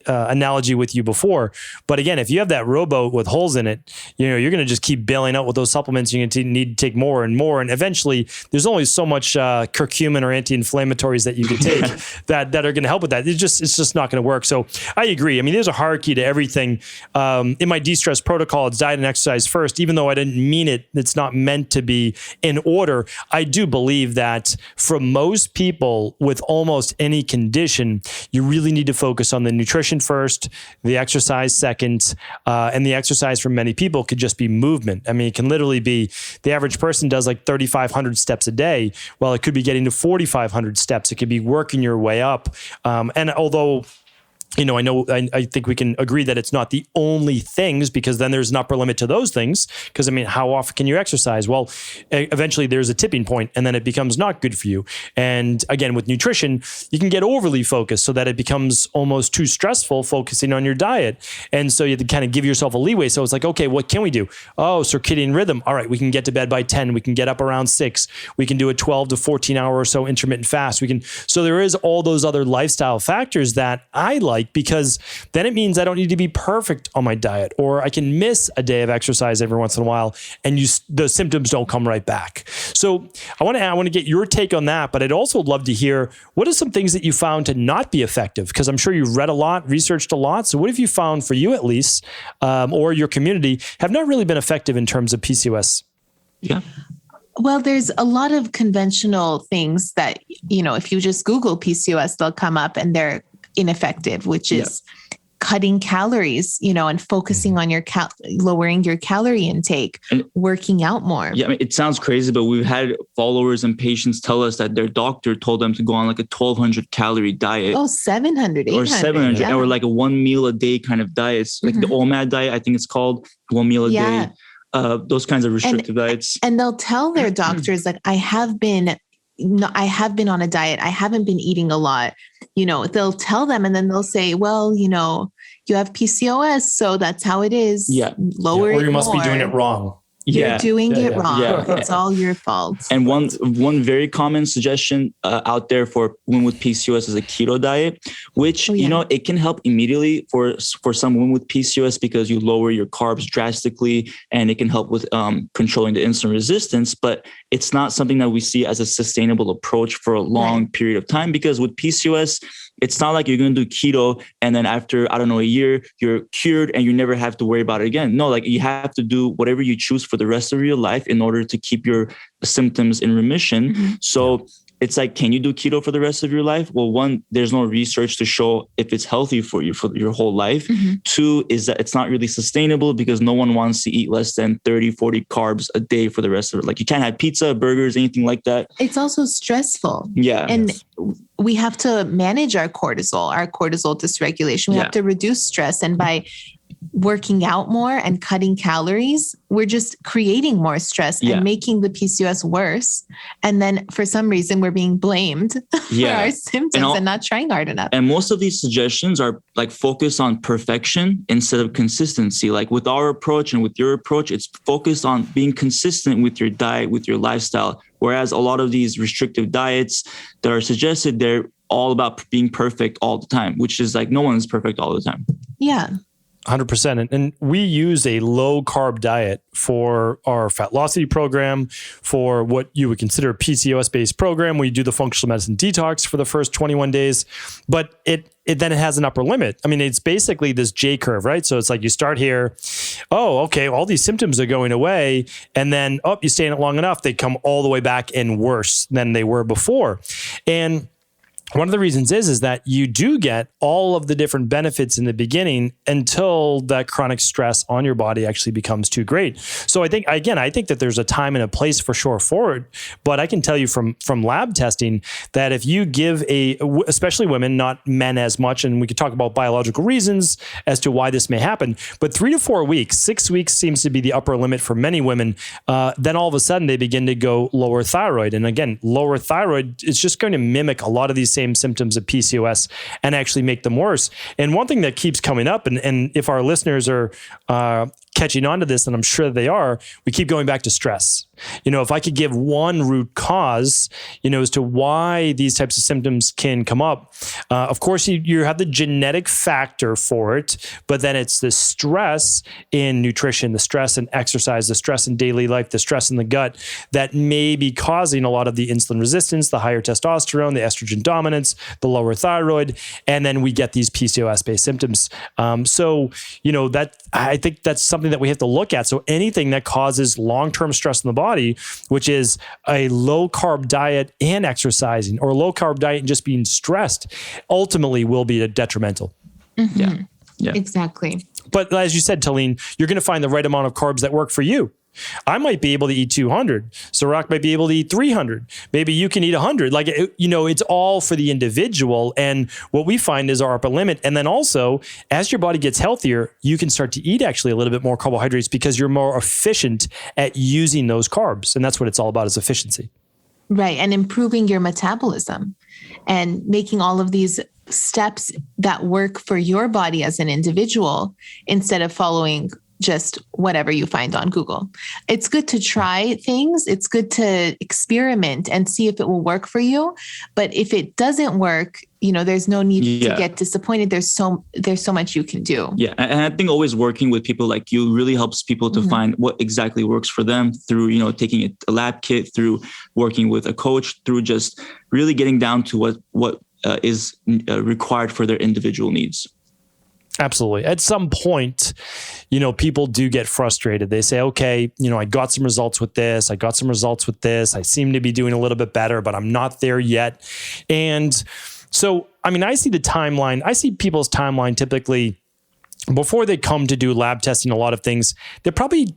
analogy with you before. But again, if you have that rowboat with holes in it, you're going to just keep bailing out with those supplements. You're going to need to take more and more. And eventually there's only so much curcumin or anti-inflammatories that you can take that are going to help with that. It's just not going to work. So I agree. I mean, there's a hierarchy to everything. In my de-stress protocol, it's diet and exercise first, even though I didn't mean it. It's not meant to be in order. I do believe that for most people with almost any condition, you really need to focus on the nutrition first, the exercise second, and the exercise for many people could just be movement. I mean, it can literally be the average person does like 3,500 steps a day. Well, it could be getting to 4,500 steps. It could be working your way up. And although I think we can agree that it's not the only things, because then there's an upper limit to those things. Because I mean, how often can you exercise? Well, eventually there's a tipping point and then it becomes not good for you. And again, with nutrition, you can get overly focused so that it becomes almost too stressful focusing on your diet. And so you have to kind of give yourself a leeway. So it's like, okay, what can we do? Oh, circadian rhythm. All right, we can get to bed by 10. We can get up around 6. We can do a 12 to 14 hour or so intermittent fast. So there is all those other lifestyle factors that I like, because then it means I don't need to be perfect on my diet, or I can miss a day of exercise every once in a while and the symptoms don't come right back. So I want to get your take on that, but I'd also love to hear what are some things that you found to not be effective, because I'm sure you've read a lot, researched a lot. So what have you found for you at least, or your community have not really been effective in terms of PCOS? Yeah. Well, there's a lot of conventional things that, if you just Google PCOS, they'll come up and they're ineffective, which is cutting calories, and focusing on your lowering your calorie intake, and working out more. Yeah, I mean, it sounds crazy, but we've had followers and patients tell us that their doctor told them to go on like a 1,200 calorie diet. Oh, 700, 800. Or 700, or like a 1 meal a day kind of diets, like the OMAD diet, I think it's called, 1 meal a day. Those kinds of restrictive diets. And they'll tell their doctors, like, I have been on a diet. I haven't been eating a lot. They'll tell them, and then they'll say, well, you have PCOS, so that's how it is. Yeah. Lower it or you must more. be doing it wrong. You're doing it wrong. Yeah. It's all your fault. And one very common suggestion out there for women with PCOS is a keto diet, which, it can help immediately for some women with PCOS because you lower your carbs drastically, and it can help with controlling the insulin resistance. But it's not something that we see as a sustainable approach for a long period of time, because with PCOS, it's not like you're going to do keto and then after, I don't know, a year, you're cured and you never have to worry about it again. No, like you have to do whatever you choose for the rest of your life in order to keep your symptoms in remission. Mm-hmm. So it's like, can you do keto for the rest of your life? Well, one, there's no research to show if it's healthy for you for your whole life. Mm-hmm. Two is that it's not really sustainable because no one wants to eat less than 30, 40 carbs a day for the rest of it. Like you can't have pizza, burgers, anything like that. It's also stressful. Yeah. And we have to manage our cortisol dysregulation. We have to reduce stress. And by working out more and cutting calories, we're just creating more stress and making the PCOS worse. And then for some reason, we're being blamed for our symptoms and not trying hard enough. And most of these suggestions are like focused on perfection instead of consistency. Like with our approach and with your approach, it's focused on being consistent with your diet, with your lifestyle. Whereas a lot of these restrictive diets that are suggested, they're all about being perfect all the time, which is like no one's perfect all the time. Yeah. 100%. And we use a low carb diet for our fat velocity program, for what you would consider a PCOS based program. We do the functional medicine detox for the first 21 days, but it has an upper limit. I mean, it's basically this J curve, right? So it's like you start here. Oh, okay. All these symptoms are going away. And then, you stay in it long enough, they come all the way back and worse than they were before. And one of the reasons is that you do get all of the different benefits in the beginning until that chronic stress on your body actually becomes too great. So I think that there's a time and a place for sure for it. But I can tell you from lab testing that if you give especially women, not men as much, and we could talk about biological reasons as to why this may happen, but 3 to 4 weeks, 6 weeks seems to be the upper limit for many women. Then all of a sudden they begin to go lower thyroid. And again, lower thyroid is just going to mimic a lot of these same symptoms of PCOS and actually make them worse. And one thing that keeps coming up, and if our listeners are catching on to this, and I'm sure they are, we keep going back to stress. If I could give one root cause, as to why these types of symptoms can come up, of course, you have the genetic factor for it, but then it's the stress in nutrition, the stress in exercise, the stress in daily life, the stress in the gut that may be causing a lot of the insulin resistance, the higher testosterone, the estrogen dominance, the lower thyroid, and then we get these PCOS-based symptoms. That I think that's something that we have to look at. So anything that causes long-term stress in the body, which is a low-carb diet and exercising, or a low-carb diet and just being stressed, ultimately will be detrimental. Mm-hmm. Yeah, exactly. But as you said, Tallene, you're going to find the right amount of carbs that work for you. I might be able to eat 200. Sirak might be able to eat 300. Maybe you can eat 100. It's all for the individual. And what we find is our upper limit. And then also, as your body gets healthier, you can start to eat actually a little bit more carbohydrates because you're more efficient at using those carbs. And that's what it's all about, is efficiency. Right. And improving your metabolism and making all of these steps that work for your body as an individual instead of following just whatever you find on Google. It's good to try things. It's good to experiment and see if it will work for you. But if it doesn't work, there's no need to get disappointed. There's so much you can do. Yeah. And I think always working with people like you really helps people to find what exactly works for them through, taking a lab kit, through working with a coach, through just really getting down to what is required for their individual needs. Absolutely. At some point, people do get frustrated. They say, okay, I got some results with this. I got some results with this. I seem to be doing a little bit better, but I'm not there yet. And so, I see the timeline. I see people's timeline typically before they come to do lab testing, a lot of things, they've probably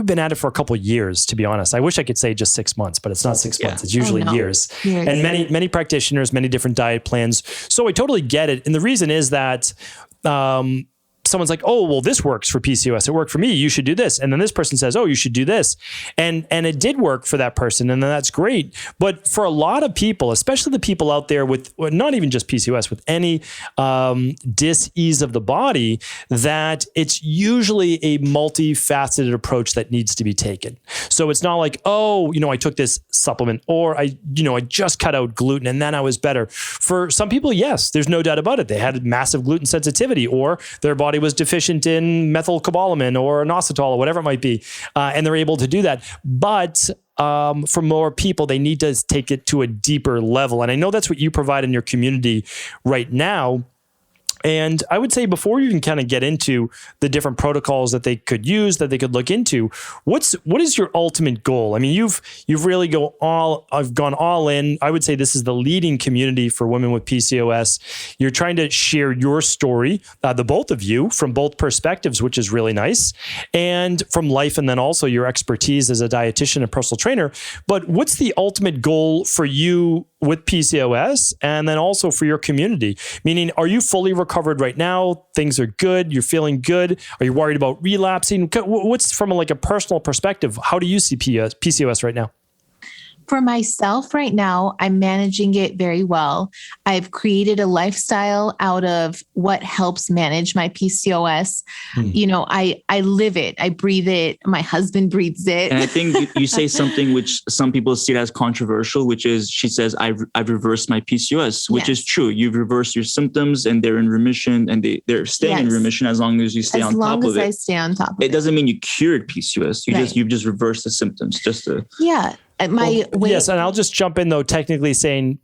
been at it for a couple of years, to be honest. I wish I could say just 6 months, but it's not 6 months. It's usually years. And many practitioners, many different diet plans. So I totally get it. And the reason is that someone's like, oh, well, this works for PCOS. It worked for me. You should do this. And then this person says, oh, you should do this. And it did work for that person. And then that's great. But for a lot of people, especially the people out there with not even just PCOS, with any dis-ease of the body, that it's usually a multifaceted approach that needs to be taken. So it's not like, oh, I took this supplement, or I just cut out gluten and then I was better. For some people, yes, there's no doubt about it. They had massive gluten sensitivity, or their body was deficient in methylcobalamin or inositol or whatever it might be. And they're able to do that. But for more people, they need to take it to a deeper level. And I know that's what you provide in your community right now. And I would say before you can kind of get into the different protocols that they could use, that they could look into, what is your ultimate goal? I mean, you've really gone all in. I would say this is the leading community for women with PCOS. You're trying to share your story, the both of you, from both perspectives, which is really nice, and from life, and then also your expertise as a dietitian and personal trainer. But what's the ultimate goal for you with PCOS, and then also for your community? Meaning, are you fully recovered right now? Things are good. You're feeling good. Are you worried about relapsing? What's from a personal perspective? How do you see PCOS right now? For myself right now, I'm managing it very well. I've created a lifestyle out of what helps manage my PCOS. I live it. I breathe it. My husband breathes it. And I think you say something which some people see it as controversial, which is, she says, I've reversed my PCOS, which is true. You've reversed your symptoms and they're in remission, and they're staying in remission as long as you stay on top of it. As long as I stay on top of it. It doesn't mean you cured PCOS. You've just reversed the symptoms. Yes, and I'll just jump in though, technically saying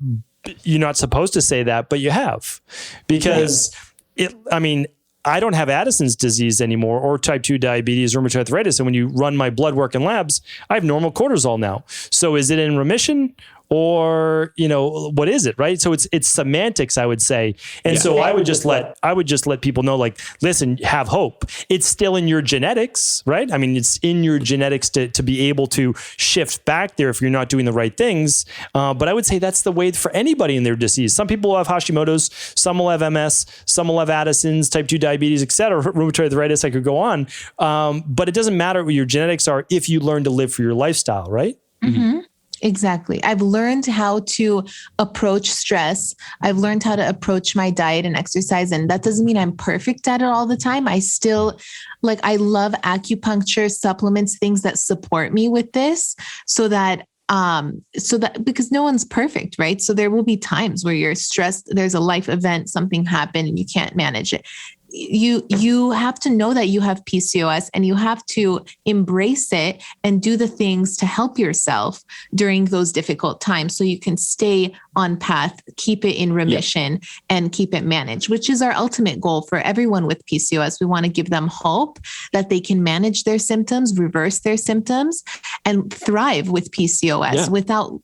you're not supposed to say that, but you have, because I don't have Addison's disease anymore, or type 2 diabetes, rheumatoid arthritis. And when you run my blood work and labs, I have normal cortisol now. So is it in remission? Or, what is it? Right. So it's semantics, I would say. And so I would just let people know, like, listen, have hope. It's still in your genetics, right? I mean, it's in your genetics to be able to shift back there if you're not doing the right things. But I would say that's the way for anybody in their disease. Some people will have Hashimoto's, some will have MS, some will have Addison's, type 2 diabetes, et cetera, rheumatoid arthritis. I could go on. But it doesn't matter what your genetics are if you learn to live for your lifestyle, right? Mm-hmm. Exactly. I've learned how to approach stress. I've learned how to approach my diet and exercise. And that doesn't mean I'm perfect at it all the time. I still I love acupuncture, supplements, things that support me with this so that because no one's perfect, right? So there will be times where you're stressed. There's a life event, something happened and you can't manage it. You have to know that you have PCOS and you have to embrace it and do the things to help yourself during those difficult times so you can stay on path, keep it in remission and keep it managed, which is our ultimate goal for everyone with PCOS. We want to give them hope that they can manage their symptoms, reverse their symptoms, and thrive with PCOS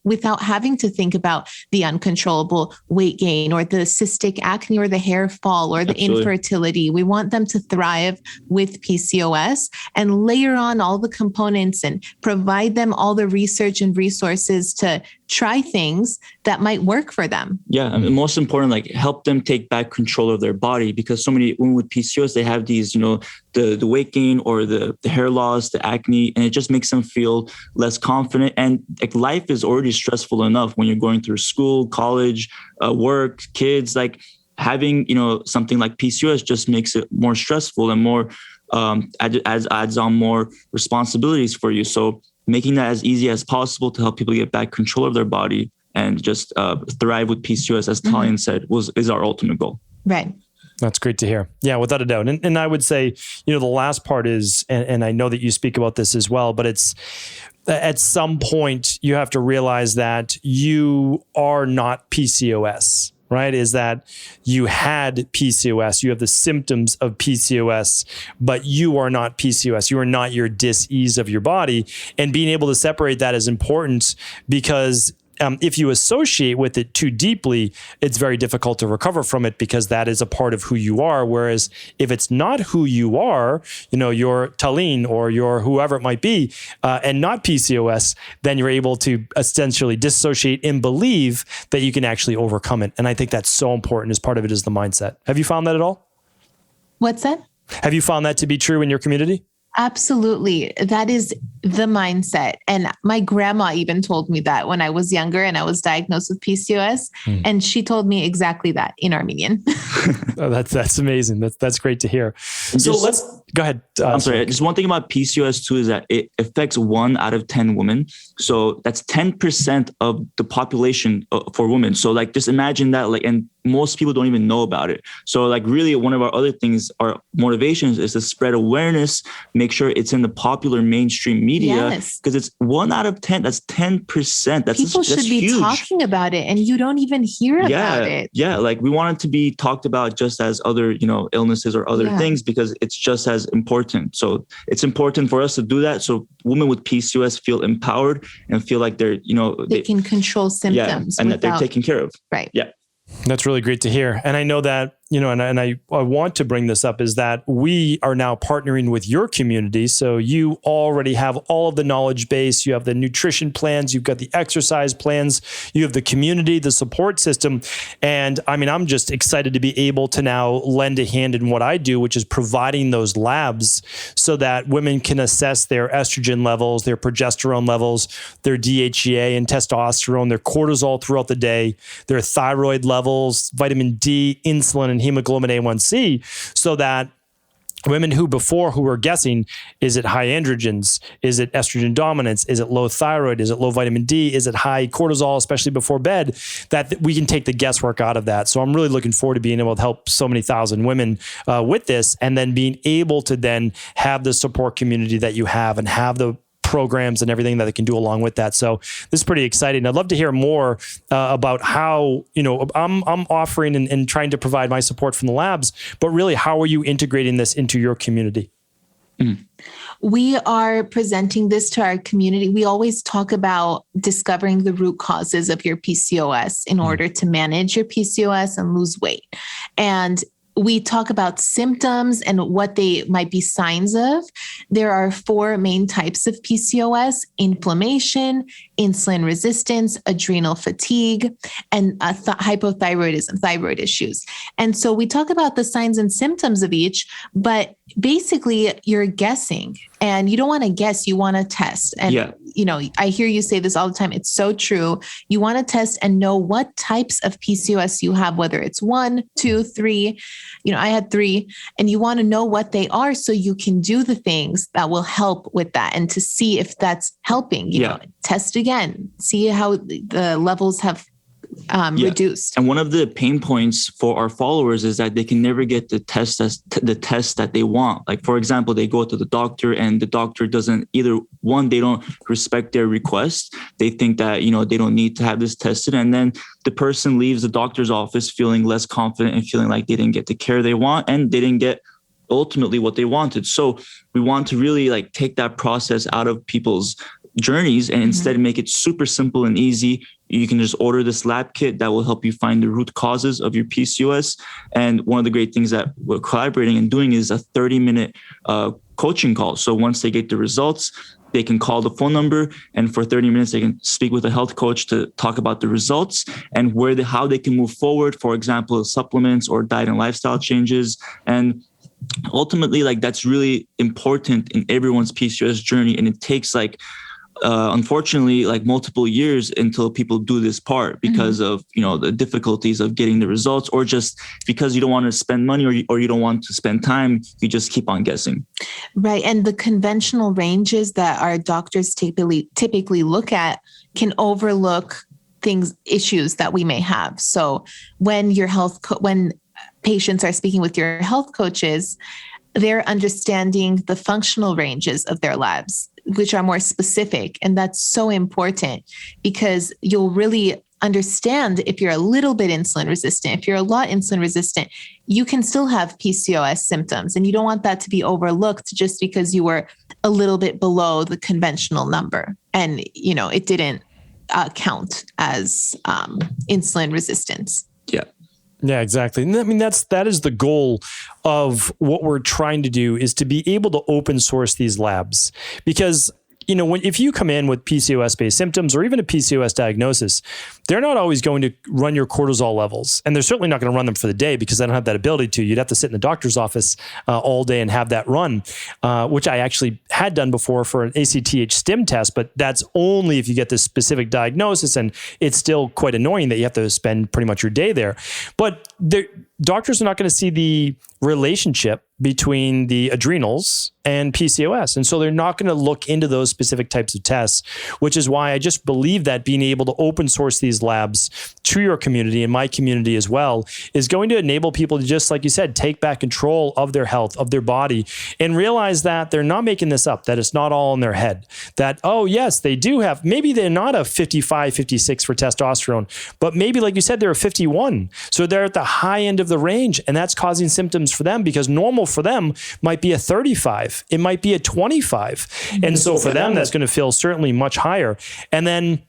without having to think about the uncontrollable weight gain or the cystic acne or the hair fall or the infertility. We want them to thrive with PCOS and layer on all the components and provide them all the research and resources to try things that might work for them. Yeah. I mean, most important, help them take back control of their body, because so many women with PCOS, they have these, the weight gain or the hair loss, the acne, and it just makes them feel less confident. And life is already stressful enough when you're going through school, college, work, kids, having, something like PCOS just makes it more stressful and more, adds on more responsibilities for you. So making that as easy as possible to help people get back control of their body and just thrive with PCOS, as Tallene said, is our ultimate goal. Right. That's great to hear. Yeah, without a doubt. And I would say, the last part is, and I know that you speak about this as well, but it's at some point you have to realize that you are not PCOS. Right? Is that you had PCOS, you have the symptoms of PCOS, but you are not PCOS. You are not your dis-ease of your body. And being able to separate that is important because if you associate with it too deeply, it's very difficult to recover from it because that is a part of who you are. Whereas if it's not who you are, your Tallene or your whoever it might be, and not PCOS, then you're able to essentially dissociate and believe that you can actually overcome it. And I think that's so important as part of it is the mindset. Have you found that at all? What's that? Have you found that to be true in your community? Absolutely. That is the mindset. And my grandma even told me that when I was younger and I was diagnosed with PCOS. And she told me exactly that in Armenian. Oh, that's amazing. That's great to hear. So let's go ahead. I'm sorry. Just one thing about PCOS too is that it affects 1 out of 10 women. So that's 10% of the population for women. So just imagine that, and most people don't even know about it. So really one of our other things, our motivations is to spread awareness, make sure it's in the popular mainstream media, because it's 1 out of 10. That's 10%. People should be huge. Talking about it and you don't even hear about it. Yeah. We want it to be talked about just as other, illnesses or other things, because it's just as important. So it's important for us to do that. So women with PCOS feel empowered and feel like they're, they can control symptoms and that they're taken care of. Right. Yeah. That's really great to hear. And I know that, and I want to bring this up is that we are now partnering with your community. So you already have all of the knowledge base. You have the nutrition plans. You've got the exercise plans. You have the community, the support system. And I'm just excited to be able to now lend a hand in what I do, which is providing those labs so that women can assess their estrogen levels, their progesterone levels, their DHEA and testosterone, their cortisol throughout the day, their thyroid levels, vitamin D, insulin, and hemoglobin A1C, so that women who were guessing, is it high androgens? Is it estrogen dominance? Is it low thyroid? Is it low vitamin D? Is it high cortisol, especially before bed? That we can take the guesswork out of that. So I'm really looking forward to being able to help so many thousand women with this, and then being able to then have the support community that you have and have the programs and everything that they can do along with that. So this is pretty exciting. I'd love to hear more about how, I'm offering and trying to provide my support from the labs, but really how are you integrating this into your community? We are presenting this to our community. We always talk about discovering the root causes of your PCOS in order to manage your PCOS and lose weight. And we talk about symptoms and what they might be signs of. There are 4 main types of PCOS: inflammation, insulin resistance, adrenal fatigue, and hypothyroidism, thyroid issues. And so we talk about the signs and symptoms of each, but basically you're guessing, and you don't want to guess, you want to test. And I hear you say this all the time. It's so true. You want to test and know what types of PCOS you have, whether it's 1, 2, 3. I had 3, and you want to know what they are so you can do the things that will help with that, and to see if that's helping. Test again, see how the levels have reduced. And one of the pain points for our followers is that they can never get the test that they want. Like, for example, they go to the doctor and the doctor doesn't either. One, they don't respect their request. They think that, they don't need to have this tested. And then the person leaves the doctor's office feeling less confident and feeling like they didn't get the care they want and they didn't get ultimately what they wanted. So we want to really take that process out of people's journeys and instead make it super simple and easy. You can just order this lab kit that will help you find the root causes of your PCOS. And one of the great things that we're collaborating and doing is a 30-minute coaching call. So once they get the results, they can call the phone number, and for 30 minutes, they can speak with a health coach to talk about the results and how they can move forward. For example, supplements or diet and lifestyle changes. And ultimately, that's really important in everyone's PCOS journey. And it takes unfortunately, multiple years until people do this part because of, the difficulties of getting the results, or just because you don't want to spend money or you don't want to spend time, you just keep on guessing. Right. And the conventional ranges that our doctors typically look at can overlook issues that we may have. So when when patients are speaking with your health coaches, they're understanding the functional ranges of their labs, which are more specific. And that's so important because you'll really understand if you're a little bit insulin resistant. If you're a lot insulin resistant, you can still have PCOS symptoms. And you don't want that to be overlooked just because you were a little bit below the conventional number. And, it didn't count as insulin resistance. Yeah. Yeah, exactly. And I mean, that is the goal of what we're trying to do, is to be able to open source these labs. Because, if you come in with PCOS-based symptoms or even a PCOS diagnosis, they're not always going to run your cortisol levels. And they're certainly not going to run them for the day because they don't have that ability to. You'd have to sit in the doctor's office all day and have that run, which I actually had done before for an ACTH stim test, but that's only if you get this specific diagnosis. And it's still quite annoying that you have to spend pretty much your day there. But doctors are not going to see the relationship between the adrenals and PCOS. And so they're not going to look into those specific types of tests, which is why I just believe that being able to open source these labs to your community and my community as well is going to enable people to, just like you said, take back control of their health, of their body, and realize that they're not making this up, that it's not all in their head. That, oh yes, they do have, maybe they're not a 55, 56 for testosterone, but maybe, like you said, they're a 51. So they're at the high end of the range, and that's causing symptoms for them, because normal for them might be a 35. It might be a 25. And so for them, that's going to feel certainly much higher. And then,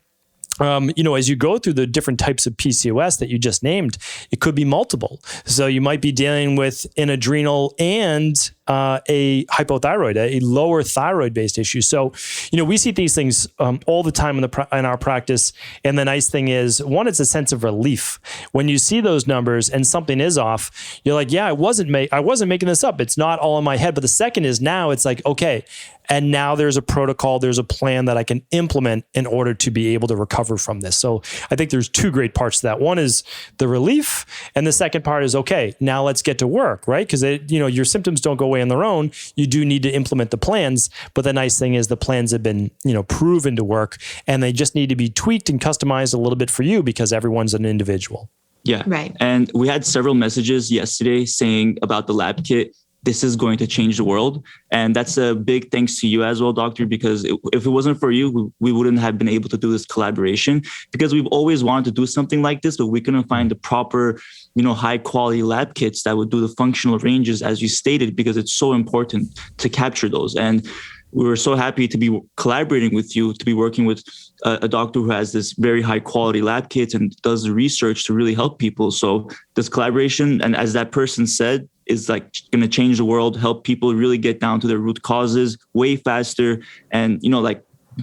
as you go through the different types of PCOS that you just named, it could be multiple. So you might be dealing with an adrenal and a hypothyroid, a lower thyroid-based issue. So, we see these things all the time in our practice. And the nice thing is, one, it's a sense of relief when you see those numbers and something is off. You're like, yeah, I wasn't making this up. It's not all in my head. But the second is, now it's like, okay, and now there's a protocol, there's a plan that I can implement in order to be able to recover from this. So I think there's two great parts to that. One is the relief, and the second part is, okay, now let's get to work, right? Because your symptoms don't go away on their own. You do need to implement the plans, but the nice thing is the plans have been, proven to work, and they just need to be tweaked and customized a little bit for you, because everyone's an individual. Yeah. Right. And we had several messages yesterday saying about the lab kit, this is going to change the world. And that's a big thanks to you as well, doctor, because if it wasn't for you, we wouldn't have been able to do this collaboration, because we've always wanted to do something like this, but we couldn't find the proper, high quality lab kits that would do the functional ranges, as you stated, because it's so important to capture those. And we were so happy to be collaborating with you, to be working with a doctor who has this very high quality lab kits and does the research to really help people. So this collaboration, and as that person said, is going to change the world, help people really get down to their root causes way faster, and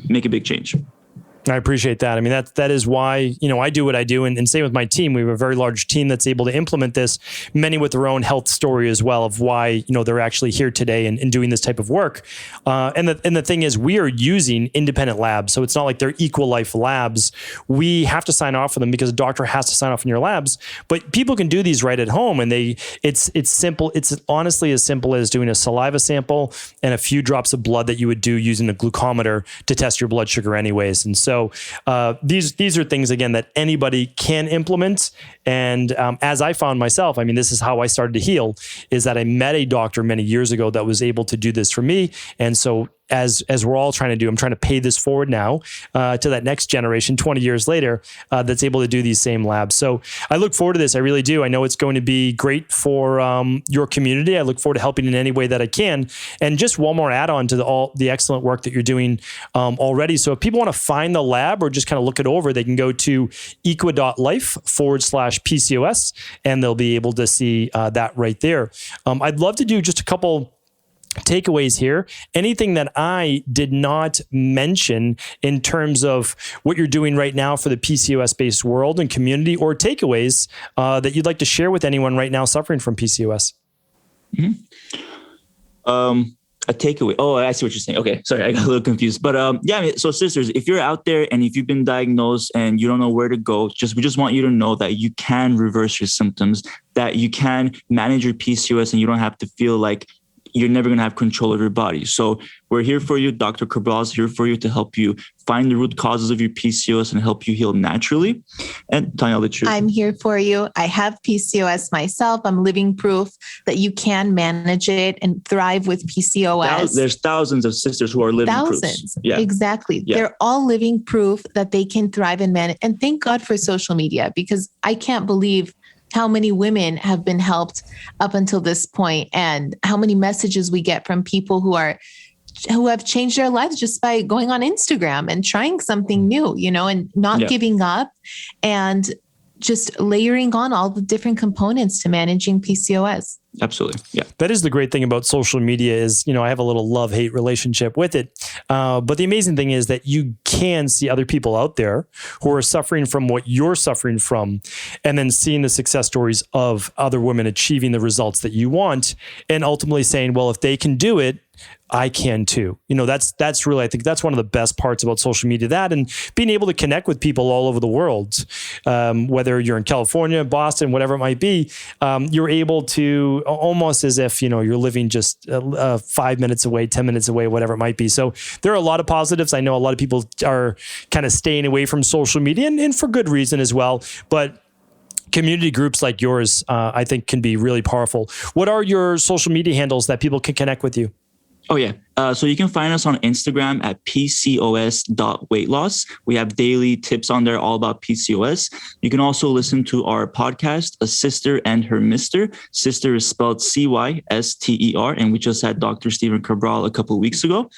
make a big change. I appreciate that. I mean, that is why, I do what I do. And same with my team. We have a very large team that's able to implement this, many with their own health story as well of why, they're actually here today and doing this type of work. And the thing is, we are using independent labs. So it's not like they're equal life labs. We have to sign off for them because a doctor has to sign off in your labs. But people can do these right at home. And it's simple. It's honestly as simple as doing a saliva sample and a few drops of blood that you would do using a glucometer to test your blood sugar anyways. And so these are things, again, that anybody can implement. And as I found myself, I mean, this is how I started to heal, is that I met a doctor many years ago that was able to do this for me. And so as we're all trying to do, I'm trying to pay this forward now to that next generation 20 years later that's able to do these same labs. So I look forward to this. I really do. I know it's going to be great for your community. I look forward to helping in any way that I can. And just one more add-on to all the excellent work that you're doing already. So if people want to find the lab or just kind of look it over, they can go to equa.life/PCOS and they'll be able to see that right there. I'd love to do just a couple takeaways here. Anything that I did not mention in terms of what you're doing right now for the PCOS based world and community, or takeaways that you'd like to share with anyone right now suffering from PCOS? Mm-hmm. A takeaway. Oh, I see what you're saying. Okay. Sorry. I got a little confused, but so sisters, if you're out there and if you've been diagnosed and you don't know where to go, we just want you to know that you can reverse your symptoms, that you can manage your PCOS, and you don't have to feel like you're never going to have control of your body. So we're here for you. Dr. Cabral is here for you to help you find the root causes of your PCOS and help you heal naturally. And Tanya, I'll let you. I'm here for you. I have PCOS myself. I'm living proof that you can manage it and thrive with PCOS. There's thousands of sisters who are living proof. Yeah. Exactly. Yeah. They're all living proof that they can thrive and manage. And thank God for social media, because I can't believe how many women have been helped up until this point, and how many messages we get from people who have changed their lives just by going on Instagram and trying something new, and not giving up and just layering on all the different components to managing PCOS. Absolutely. Yeah. That is the great thing about social media is, I have a little love-hate relationship with it. But the amazing thing is that you can see other people out there who are suffering from what you're suffering from, and then seeing the success stories of other women achieving the results that you want, and ultimately saying, well, if they can do it, I can too. That's really, I think that's one of the best parts about social media, that and being able to connect with people all over the world, whether you're in California, Boston, whatever it might be, you're able to almost as if, you're living just 5 minutes away, 10 minutes away, whatever it might be. So there are a lot of positives. I know a lot of people are kind of staying away from social media and for good reason as well. But community groups like yours, I think can be really powerful. What are your social media handles that people can connect with you? Oh, yeah. So you can find us on Instagram at PCOS.weightloss. We have daily tips on there all about PCOS. You can also listen to our podcast, A Sister and Her Mister. Sister is spelled CYSTER. And we just had Dr. Stephen Cabral a couple of weeks ago.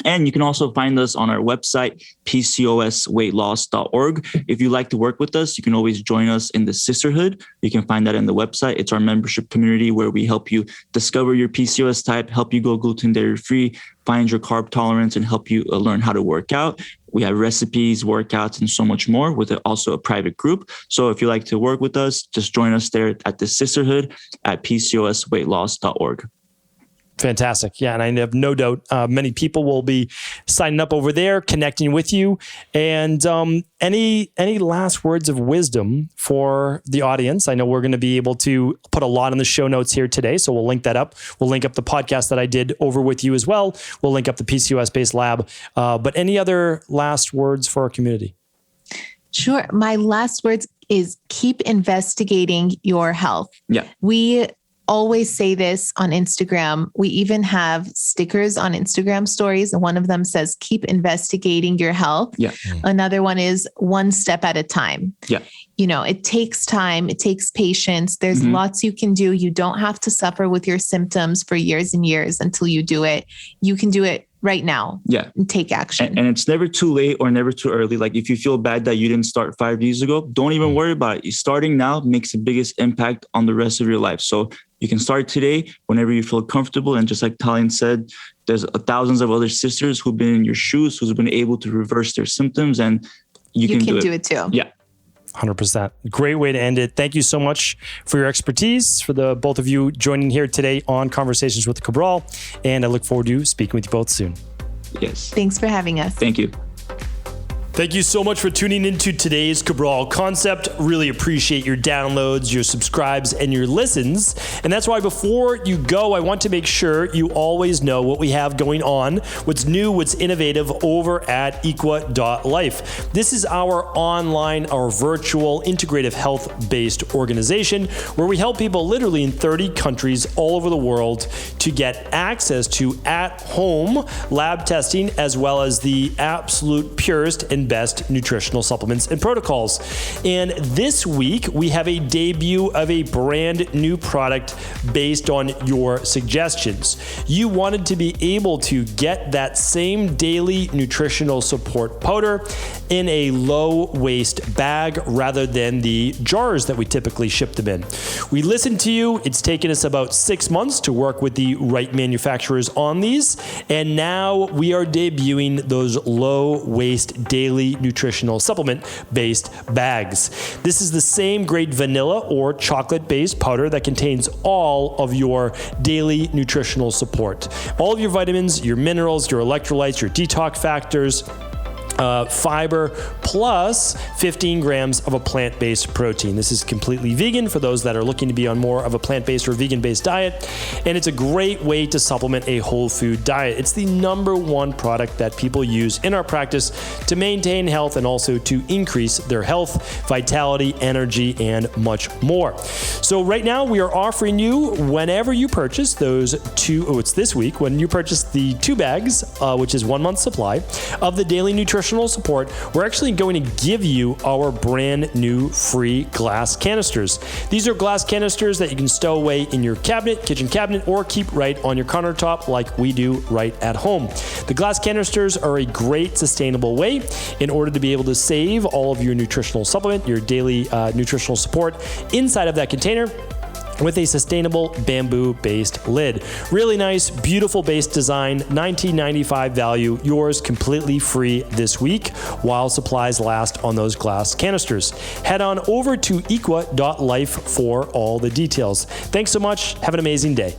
And you can also find us on our website, PCOSweightloss.org. If you like to work with us, you can always join us in the sisterhood. You can find that in the website. It's our membership community where we help you discover your PCOS type, help you go gluten dairy free, find your carb tolerance, and help you learn how to work out. We have recipes, workouts, and so much more, with also a private group. So if you like to work with us, just join us there at the sisterhood at PCOSweightloss.org. Fantastic. Yeah. And I have no doubt many people will be signing up over there, connecting with you. And any last words of wisdom for the audience? I know we're going to be able to put a lot in the show notes here today, so we'll link that up. We'll link up the podcast that I did over with you as well. We'll link up the PCOS-based lab. But any other last words for our community? Sure. My last words is keep investigating your health. Yeah. We always say this on Instagram. We even have stickers on Instagram stories. And one of them says, keep investigating your health. Yeah. Another one is one step at a time. Yeah. It takes time. It takes patience. There's lots you can do. You don't have to suffer with your symptoms for years and years until you do it. You can do it right now. Yeah. And take action. And it's never too late or never too early. Like if you feel bad that you didn't start 5 years ago, don't even worry about it. Starting now makes the biggest impact on the rest of your life. So you can start today whenever you feel comfortable. And just like Tallene said, there's thousands of other sisters who've been in your shoes, who's been able to reverse their symptoms, and you can do it too. Yeah. 100%. Great way to end it. Thank you so much for your expertise, for the both of you joining here today on Conversations with Cabral. And I look forward to speaking with you both soon. Yes. Thanks for having us. Thank you. Thank you so much for tuning into today's Cabral Concept. Really appreciate your downloads, your subscribes, and your listens. And that's why before you go, I want to make sure you always know what we have going on, what's new, what's innovative over at equa.life. This is our online, our virtual, integrative health-based organization where we help people literally in 30 countries all over the world to get access to at-home lab testing as well as the absolute purest and best nutritional supplements and protocols. And this week, we have a debut of a brand new product based on your suggestions. You wanted to be able to get that same daily nutritional support powder in a low waste bag rather than the jars that we typically ship them in. We listened to you. It's taken us about 6 months to work with the right manufacturers on these. And now we are debuting those low waste daily nutritional supplement based bags. This is the same grade vanilla or chocolate based powder that contains all of your daily nutritional support. All of your vitamins, your minerals, your electrolytes, your detox factors, fiber, plus 15 grams of a plant-based protein. This is completely vegan for those that are looking to be on more of a plant-based or vegan-based diet. And it's a great way to supplement a whole food diet. It's the number one product that people use in our practice to maintain health and also to increase their health, vitality, energy, and much more. So right now we are offering you, whenever you purchase those it's this week, when you purchase the 2 bags, which is 1 month supply of the daily nutritional support, we're actually going to give you our brand new free glass canisters. These are glass canisters that you can stow away in your cabinet, kitchen cabinet, or keep right on your countertop like we do right at home. The glass canisters are a great sustainable way in order to be able to save all of your nutritional supplement, your daily nutritional support inside of that container with a sustainable bamboo-based lid. Really nice, beautiful base design, $19.95 value, yours completely free this week while supplies last on those glass canisters. Head on over to equa.life for all the details. Thanks so much. Have an amazing day.